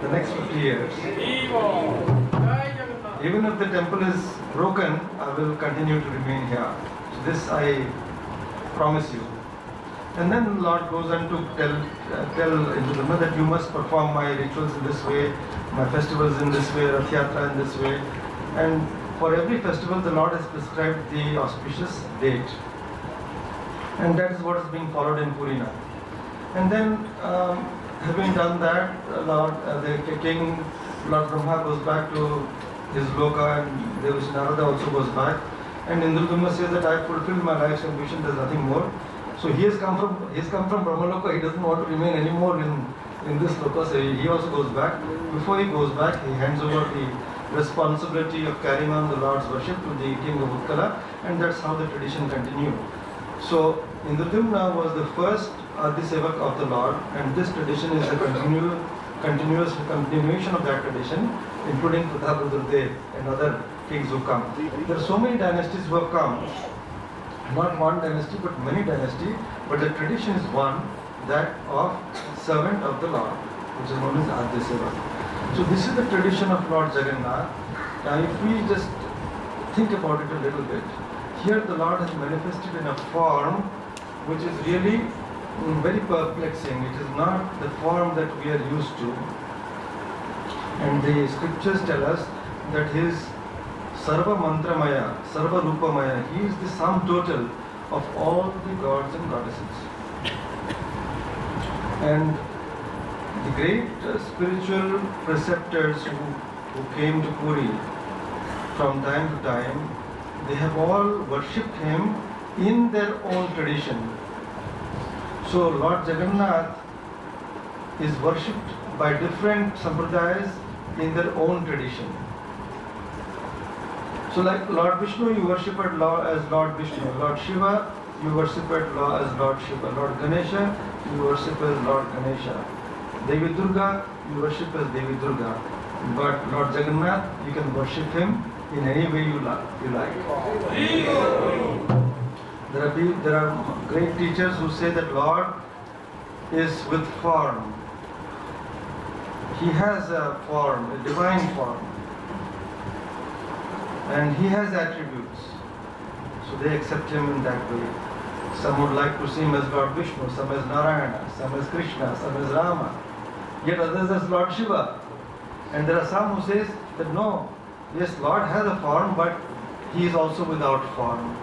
the next 50 years. Even if the temple is broken, I will continue to remain here. So this I promise you. And then Lord goes on to tell Indradumna that you must perform my rituals in this way, my festivals in this way, Rath Yatra in this way. And for every festival, the Lord has prescribed the auspicious date. And that is what is being followed in Purina. And then, having done that, the king, Lord Brahma, goes back to his loka, and Devashi Narada also goes back. And Indradumna says that I have fulfilled my life's ambition, there is nothing more. So he has come from Brahmaloka, he doesn't want to remain anymore in this loka, so he also goes back. Before he goes back, he hands over the responsibility of carrying on the Lord's worship to the king of Utkala, and that's how the tradition continued. So Indradumna was the first Adi Sevak of the Lord, and this tradition is a continuous continuation of that tradition, including Prataprudradev and other kings who come. There are so many dynasties who have come, not one dynasty but many dynasties, but the tradition is one, that of servant of the Lord, which is known as Adi Sevak. So this is the tradition of Lord Jagannath. Now if we just think about it a little bit, here the Lord has manifested in a form which is really very perplexing. It is not the form that we are used to. And the scriptures tell us that his Sarva Mantramaya, Sarva Rupamaya, he is the sum total of all the gods and goddesses. And the great spiritual preceptors who came to Puri from time to time, they have all worshipped him in their own tradition. So Lord Jagannath is worshipped by different sampradayas in their own tradition. So like Lord Vishnu, you worship as Lord Vishnu. Lord Shiva, you worship as Lord Shiva. Lord Ganesha, you worship as Lord Ganesha. Devi Durga, you worship as Devi Durga. But Lord Jagannath, you can worship him in any way you like. There are great teachers who say that Lord is with form. He has a form, a divine form. And he has attributes. So they accept him in that way. Some would like to see him as Lord Vishnu, some as Narayana, some as Krishna, some as Rama. Yet others as Lord Shiva. And there are some who say that no, yes, Lord has a form, but he is also without form.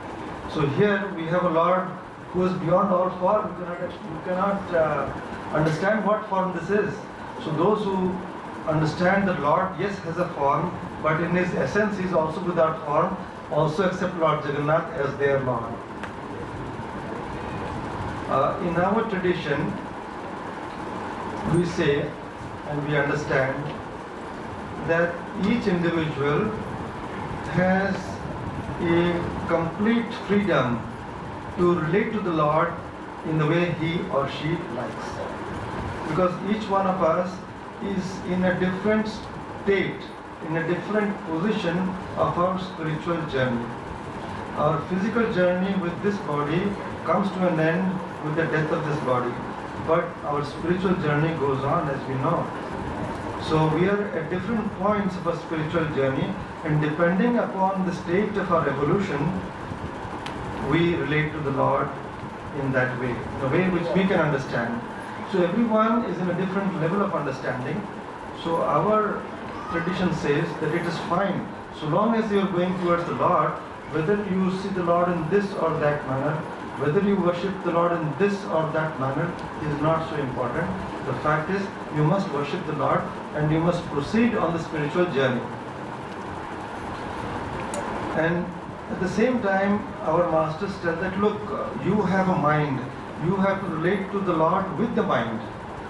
So here we have a Lord who is beyond all form. You cannot understand what form this is. So those who understand that Lord, yes, has a form, but in his essence he is also without form, also accept Lord Jagannath as their Lord. In our tradition, we say and we understand that each individual has a complete freedom to relate to the Lord in the way he or she likes. Because each one of us is in a different state, in a different position of our spiritual journey. Our physical journey with this body comes to an end with the death of this body. But our spiritual journey goes on, as we know. So we are at different points of our spiritual journey, and depending upon the state of our evolution, we relate to the Lord in that way, in a way which we can understand. So everyone is in a different level of understanding. So our tradition says that it is fine, so long as you are going towards the Lord, whether you see the Lord in this or that manner, whether you worship the Lord in this or that manner is not so important. The fact is, you must worship the Lord and you must proceed on the spiritual journey. And at the same time, our masters tell that, look, you have a mind. You have to relate to the Lord with the mind.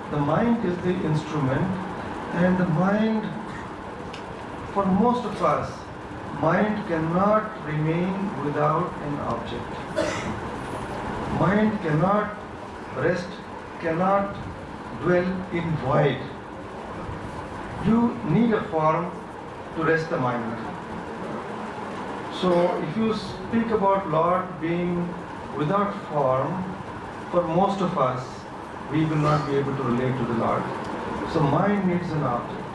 The mind is the instrument, and the mind, for most of us, mind cannot remain without an object. Mind cannot rest, cannot dwell in void. You need a form to rest the mind. So if you speak about Lord being without form, for most of us, we will not be able to relate to the Lord. So mind needs an object.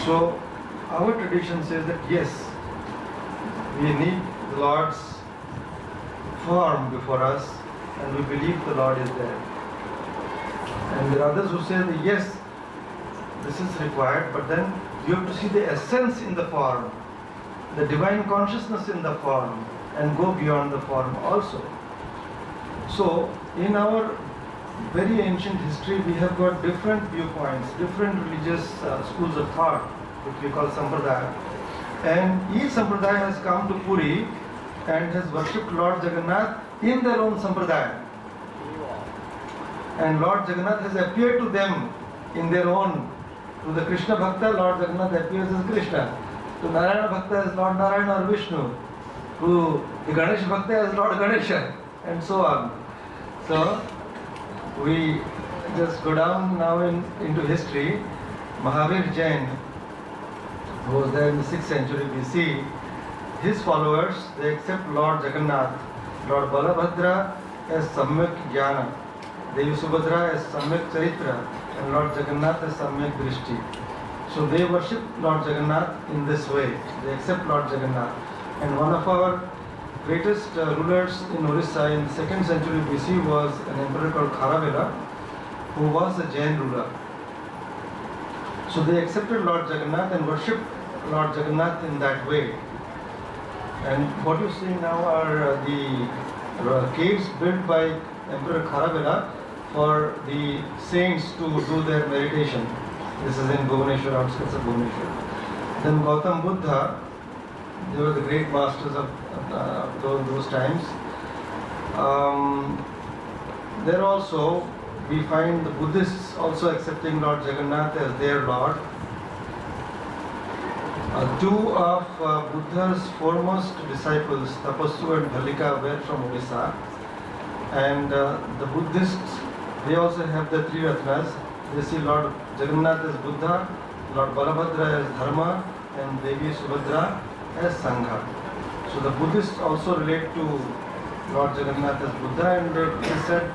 So our tradition says that yes, we need the Lord's form before us, and we believe the Lord is there. And there are others who say that yes, this is required, but then you have to see the essence in the form, the divine consciousness in the form, and go beyond the form also. So in our very ancient history, we have got different viewpoints, different religious schools of thought, which we call Sampradaya. And each Sampradaya has come to Puri and has worshipped Lord Jagannath in their own Sampradaya. And Lord Jagannath has appeared to them in their own. To the Krishna Bhakta, Lord Jagannath appears as Krishna. To Narayana Bhakta as Lord Narayana or Vishnu. To the Ganesh Bhakta as Lord Ganesha, and so on. So we just go down now into history. Mahavir Jain, who was there in the 6th century BC, his followers, they accept Lord Jagannath, Lord Balabhadra as Samyak Jnana, Devi Subhadra as Samyak Charitra, and Lord Jagannath as Samyak Drishti. So they worship Lord Jagannath in this way. They accept Lord Jagannath. And one of our greatest rulers in Orissa in the 2nd century BC was an emperor called Kharavela, who was a Jain ruler. So they accepted Lord Jagannath and worshipped Lord Jagannath in that way. And what you see now are the caves built by Emperor Kharavela for the saints to do their meditation. This is in Bhubaneswar, outskirts of Bhubaneswar. Then Gautam Buddha, they were the great masters of those times. There also we find the Buddhists also accepting Lord Jagannath as their Lord. Two of Buddha's foremost disciples, Tapassu and Bhalika, were from Orissa. And the Buddhists, they also have the three Ratnas. They see Lord Jagannath as Buddha, Lord Balabhadra as Dharma, and Devi Subhadra as Sangha. So the Buddhists also relate to Lord Jagannath as Buddha, and they said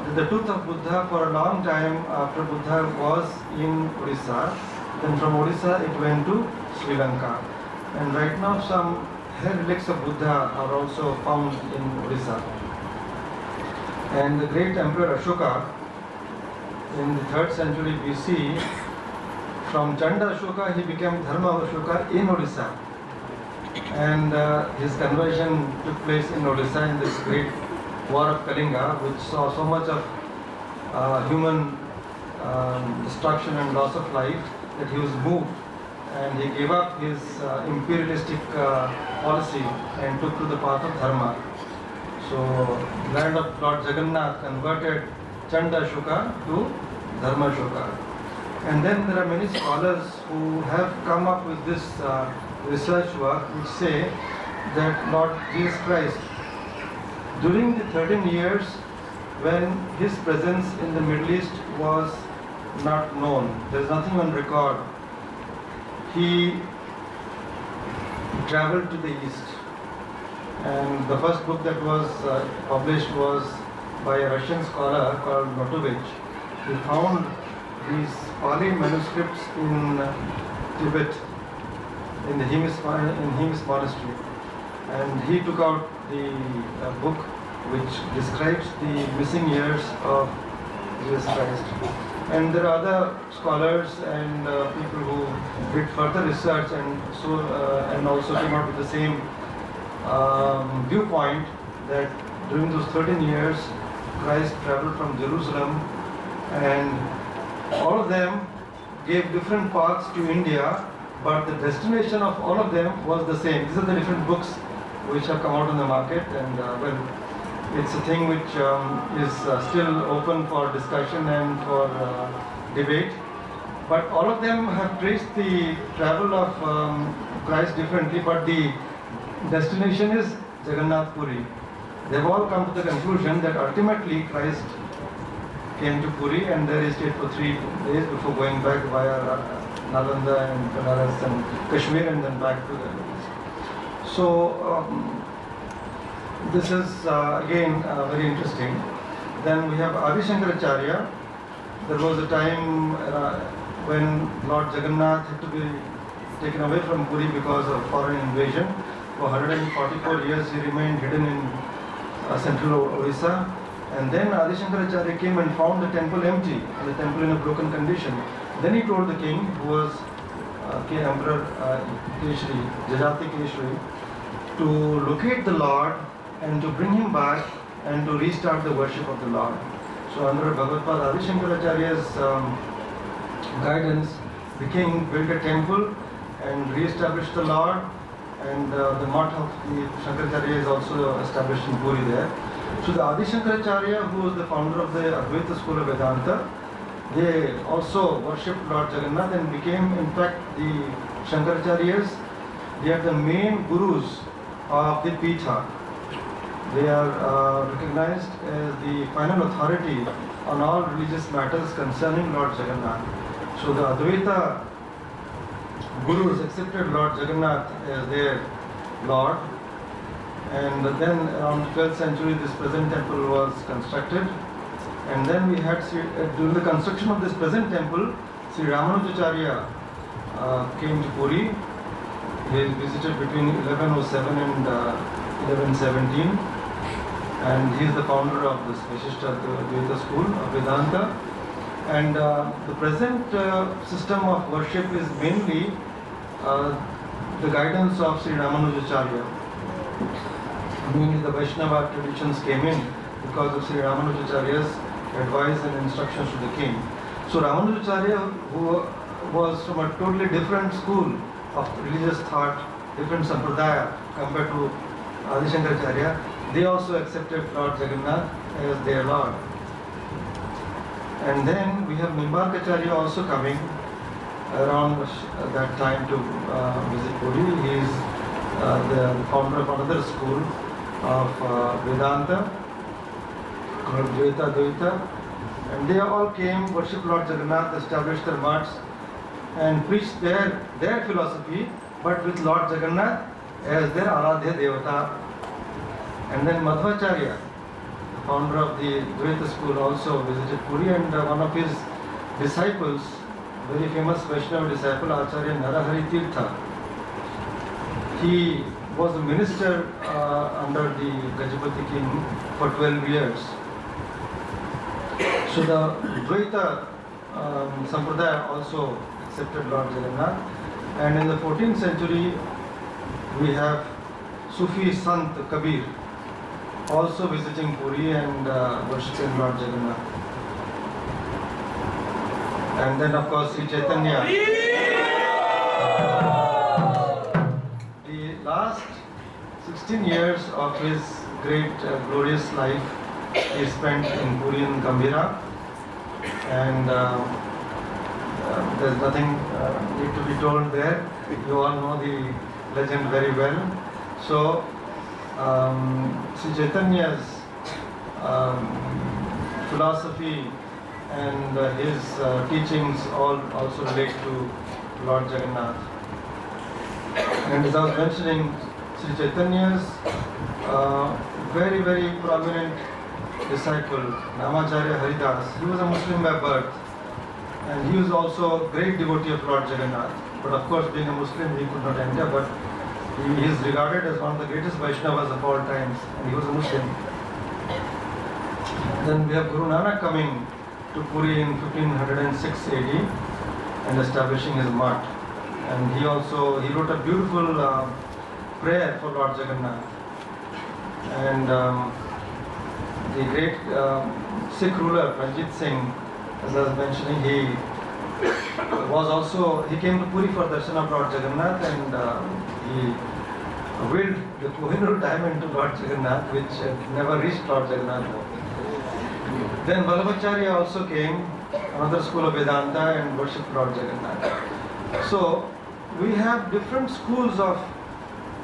that the tooth of Buddha for a long time after Buddha was in Orissa. Then from Orissa it went to Sri Lanka. And right now some hair relics of Buddha are also found in Orissa. And the great Emperor Ashoka in the 3rd century BC, from Chanda Ashoka he became Dharma Ashoka in Orissa. And his conversion took place in Orissa in this great war of Kalinga, which saw so much of human destruction and loss of life that he was moved and he gave up his imperialistic policy and took to the path of dharma. So, land of Lord Jagannath converted Chanda Shuka to Dharma Shuka. And then there are many scholars who have come up with this research work which say that Lord Jesus Christ, during the 13 years when his presence in the Middle East was not known, there is nothing on record, he traveled to the east. And the first book that was published was by a Russian scholar called Notovich. He found these Pali manuscripts in Tibet, in the Himis monastery. And he took out the book which describes the missing years of Jesus Christ. And there are other scholars and people who did further research and also came out with the same viewpoint that during those 13 years Christ traveled from Jerusalem, and all of them gave different paths to India, but the destination of all of them was the same. These are the different books which have come out in the market, and well, it's a thing which is still open for discussion and for debate. But all of them have traced the travel of Christ differently, but the destination is Jagannath Puri. They've all come to the conclusion that ultimately Christ came to Puri and there he stayed for 3 days before going back via Nalanda and Banaras and Kashmir and then back to the east. So this is again very interesting. Then we have Adi Shankaracharya. There was a time when Lord Jagannath had to be taken away from Puri because of foreign invasion. For 144 years he remained hidden in central Odisha. And then Adi Shankaracharya came and found the temple empty and the temple in a broken condition. Then he told the king, who was Emperor Keshri, Jajati Keshri, to locate the Lord and to bring him back and to restart the worship of the Lord. So under Bhagavad Adi Shankaracharya's guidance, the king built a temple and re-established the Lord, and the mutt of the Shankaracharya is also established in Puri there. So the Adi Shankaracharya, who was the founder of the Advaita school of Vedanta, they also worshipped Lord Jagannath and became, in fact, the Shankaracharyas, they are the main gurus of the Pitha. They are recognized as the final authority on all religious matters concerning Lord Jagannath. So the Advaita gurus accepted Lord Jagannath as their Lord, and then around the 12th century this present temple was constructed. And then we had, during the construction of this present temple, Sri Ramanujacharya came to Puri. He visited between 1107 and 1117, and he is the founder of this Vishishta Advaita school of Vedanta. And the present system of worship is mainly the guidance of Sri Ramanujacharya. Mainly the Vaishnava traditions came in because of Sri Ramanujacharya's advice and instructions to the king. So Ramanujacharya, who was from a totally different school of religious thought, different sampradaya compared to Adi Shankaracharya, they also accepted Lord Jagannath as their Lord. And then we have Nimbarkacharya also coming around that time to visit Puri. He is the founder of another school of Vedanta called Dvaita Dvaita, and they all came, worshipped Lord Jagannath, established their mutts and preached their philosophy, but with Lord Jagannath as their Aradhya Devata. And then Madhvacharya, the founder of the Dvaita school, also visited Puri, and one of his disciples, very famous Vaishnava disciple, Acharya Narahari Tirtha, he was a minister under the Gajapati king for 12 years. So the Dvaita Sampradaya also accepted Lord Jagannath. And in the 14th century, we have Sufi Sant Kabir also visiting Puri and worshipping Lord Jagannath. And then of course Sri Chaitanya. The last 16 years of his great glorious life he spent in Puri and Gambhira, and there's nothing need to be told there. You all know the legend very well. So Sri Chaitanya's philosophy and his teachings all also relate to Lord Jagannath. And as I was mentioning, Sri Chaitanya's very, very prominent disciple, Namacharya Haridas, he was a Muslim by birth, and he was also a great devotee of Lord Jagannath. But of course, being a Muslim, he could not enter, but he is regarded as one of the greatest Vaishnavas of all times, and he was a Muslim. Then we have Guru Nanak coming to Puri in 1506 AD and establishing his mutt. And he wrote a beautiful prayer for Lord Jagannath. And the great Sikh ruler, Ranjit Singh, as I was mentioning, he came to Puri for darshan of Lord Jagannath, and he willed the Kohinoor diamond to Lord Jagannath, which never reached Lord Jagannath. Then Vallabhacharya also came, another school of Vedanta, and worshipped Lord Jagannath. So we have different schools of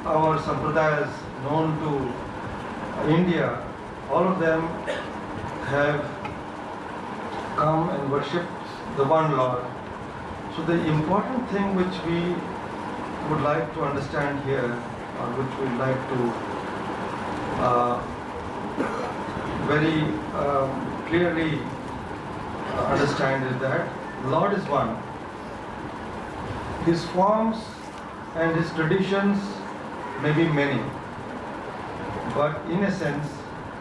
our sampradayas known to India. All of them have come and worshipped the one Lord. So the important thing which we would like to understand here, or which we would like to very clearly understand, is that Lord is one. His forms and his traditions may be many, but in a sense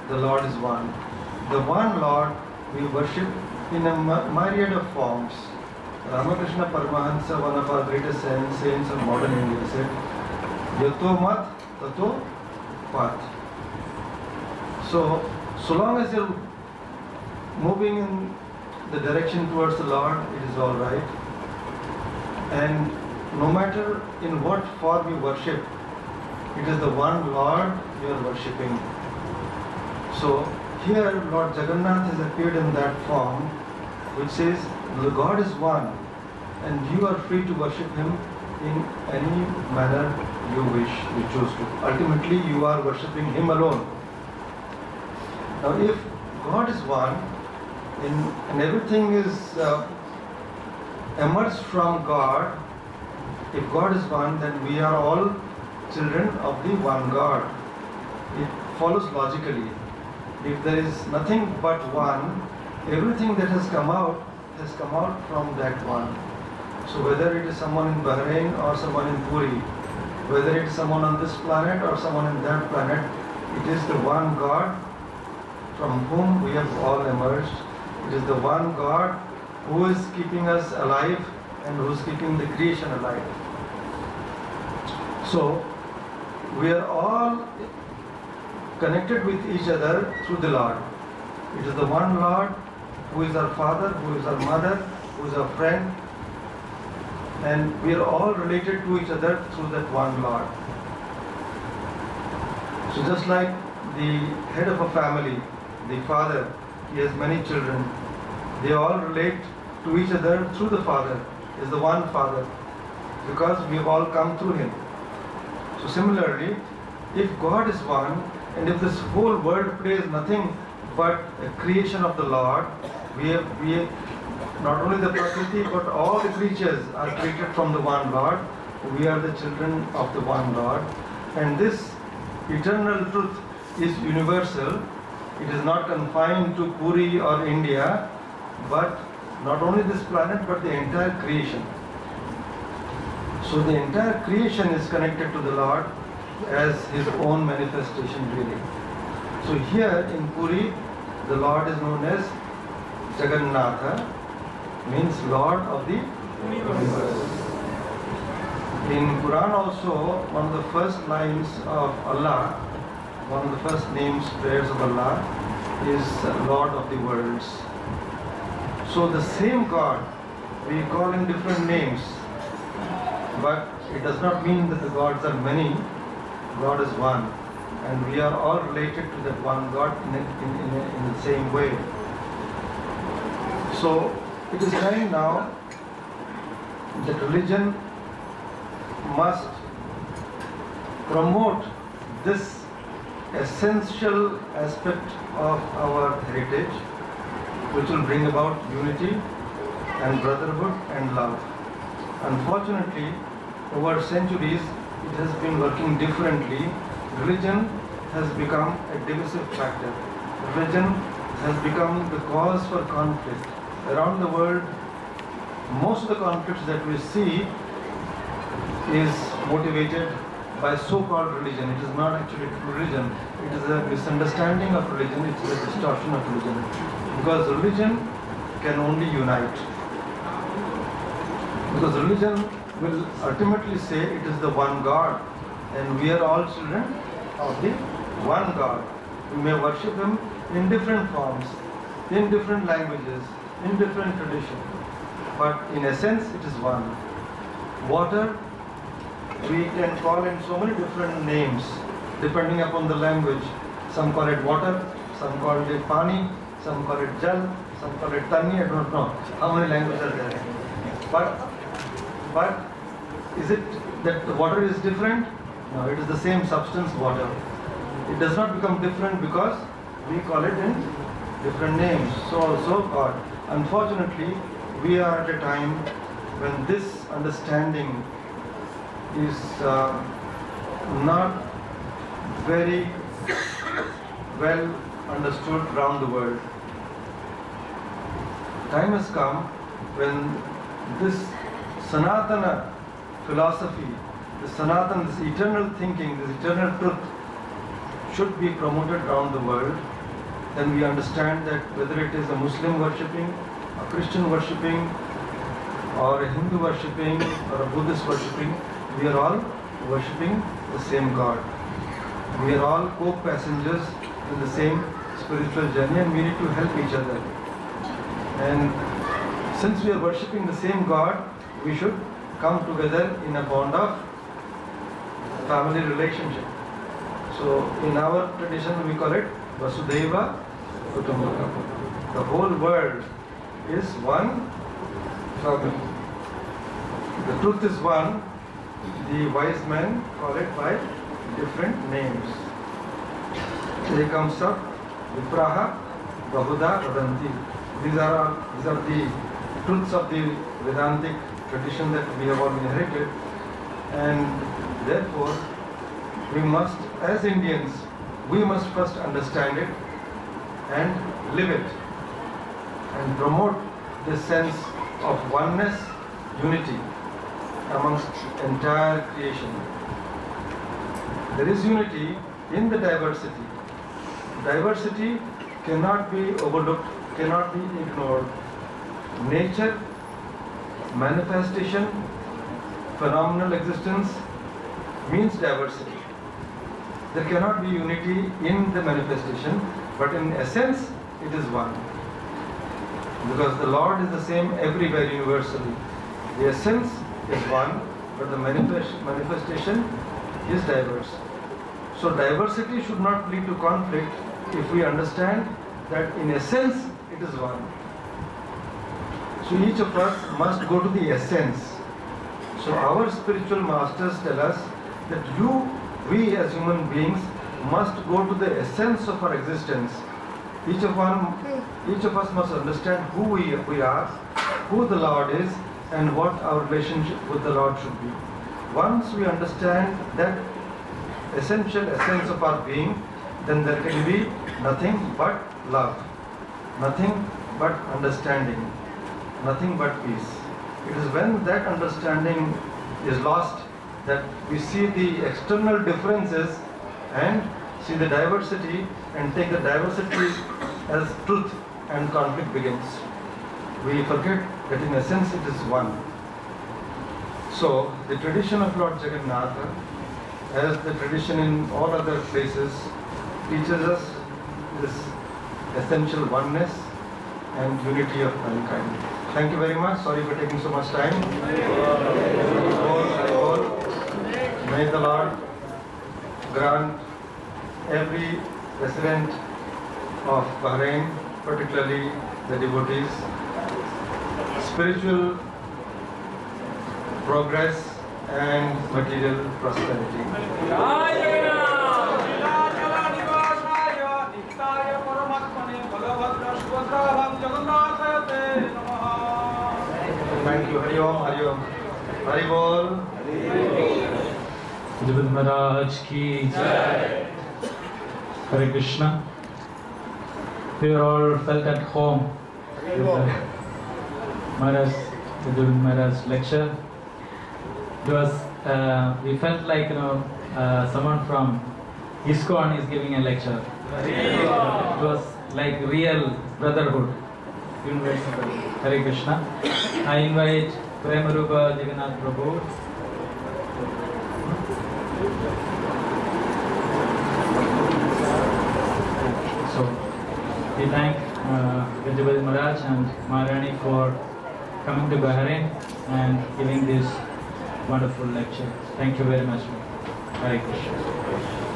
the Lord is one. The one Lord we worship in a myriad of forms. Ramakrishna Paramahansa, one of our greatest saints of modern India, said, Yato mat, tato pat. So long as you're moving in the direction towards the Lord, it is all right. And no matter in what form you worship, it is the one Lord you are worshipping. So here Lord Jagannath has appeared in that form which says the God is one, and you are free to worship him in any manner you wish, you choose to. Ultimately you are worshipping him alone. Now if God is one and everything is emerged from God, if God is one, then we are all children of the one God. It follows logically. If there is nothing but one, everything that has come out from that one. So whether it is someone in Bahrain or someone in Puri, whether it is someone on this planet or someone in that planet, it is the one God from whom we have all emerged. It is the one God who is keeping us alive and who is keeping the creation alive. So we are all connected with each other through the Lord. It is the one Lord who is our Father, who is our Mother, who is our friend, and we are all related to each other through that one Lord. So just like the head of a family, the father, he has many children, they all relate to each other through the Father. He is the one Father, because we have all come through him. So similarly, if God is one, and if this whole world plays nothing but a creation of the Lord, we have not only the Prakriti, but all the creatures are created from the one Lord. We are the children of the one Lord. And this eternal truth is universal. It is not confined to Puri or India, but not only this planet, but the entire creation. So the entire creation is connected to the Lord as his own manifestation really. So here in Puri, the Lord is known as Jagannatha, means Lord of the universe. In Quran also, one of the first lines of Allah, one of the first names, prayers of Allah, is Lord of the worlds. So the same God, we call him different names. but it does not mean that the gods are many. God is one, and we are all related to that one God in the same way. So it is time now that religion must promote this essential aspect of our heritage, which will bring about unity and brotherhood and love. Unfortunately, over centuries, it has been working differently. Religion has become a divisive factor. Religion has become the cause for conflict. Around the world, most of the conflicts that we see is motivated by so-called religion. It is not actually religion. It is a misunderstanding of religion. It is a distortion of religion. Because religion can only unite. Because religion will ultimately say it is the one God, and we are all children of the one God. We may worship Him in different forms, in different languages, in different traditions, but in essence it is one. Water, we can call in so many different names depending upon the language. Some call it water, some call it pani, some call it jal, some call it tani. I don't know how many languages are there. But is it that the water is different? No, it is the same substance, water. It does not become different because we call it in different names. So also God. Unfortunately, we are at a time when this understanding is not very well understood around the world. Time has come when this Sanatana philosophy, this Sanatana, this eternal thinking, this eternal truth should be promoted around the world. Then we understand that whether it is a Muslim worshipping, a Christian worshipping, or a Hindu worshipping, or a Buddhist worshipping, we are all worshipping the same God. We are all co-passengers in the same spiritual journey, and we need to help each other. And since we are worshipping the same God, we should come together in a bond of family relationship. So in our tradition we call it Vasudhaiva Kutumbakam. The whole world is one family. The truth is one. The wise men call it by different names. Here comes up Vipraha Bahuda Vadanti. These are the truths of the Vedantic tradition that we have all inherited, and therefore we must, as Indians, we must first understand it and live it and promote this sense of oneness, unity amongst entire creation. There is unity in the diversity. Diversity cannot be overlooked, cannot be ignored. Nature, manifestation, phenomenal existence means diversity. There cannot be unity in the manifestation, but in essence it is one. Because the Lord is the same everywhere universally. The essence is one, but the manifestation is diverse. So diversity should not lead to conflict if we understand that in essence it is one. So each of us must go to the essence. So our spiritual masters tell us that we as human beings must go to the essence of our existence. Each of us must understand who we are, who the Lord is, and what our relationship with the Lord should be. Once we understand that essential essence of our being, then there can be nothing but love, nothing but understanding, nothing but peace. It is when that understanding is lost that we see the external differences and see the diversity and take the diversity as truth, and conflict begins. We forget that in essence it is one. So the tradition of Lord Jagannatha, as the tradition in all other places, teaches us this essential oneness and unity of mankind. Thank you very much. Sorry for taking so much time. May the Lord grant every resident of Bahrain, particularly the devotees, spiritual progress and material prosperity. Thank you. Hari Om, Hari Om. Hari Bol. Gajapati Maharaj ki jai. Hare Krishna. We are all felt at home with the Gajapati Maharaj lecture. It was, we felt like, someone from ISKCON is giving a lecture. It was like real brotherhood. Universal. Hare Krishna. I invite Premarupa Jagannath Prabhu. So, we thank Gajapati Maharaj and Mahārāni for coming to Bahrain and giving this wonderful lecture. Thank you very much. Hare Krishna.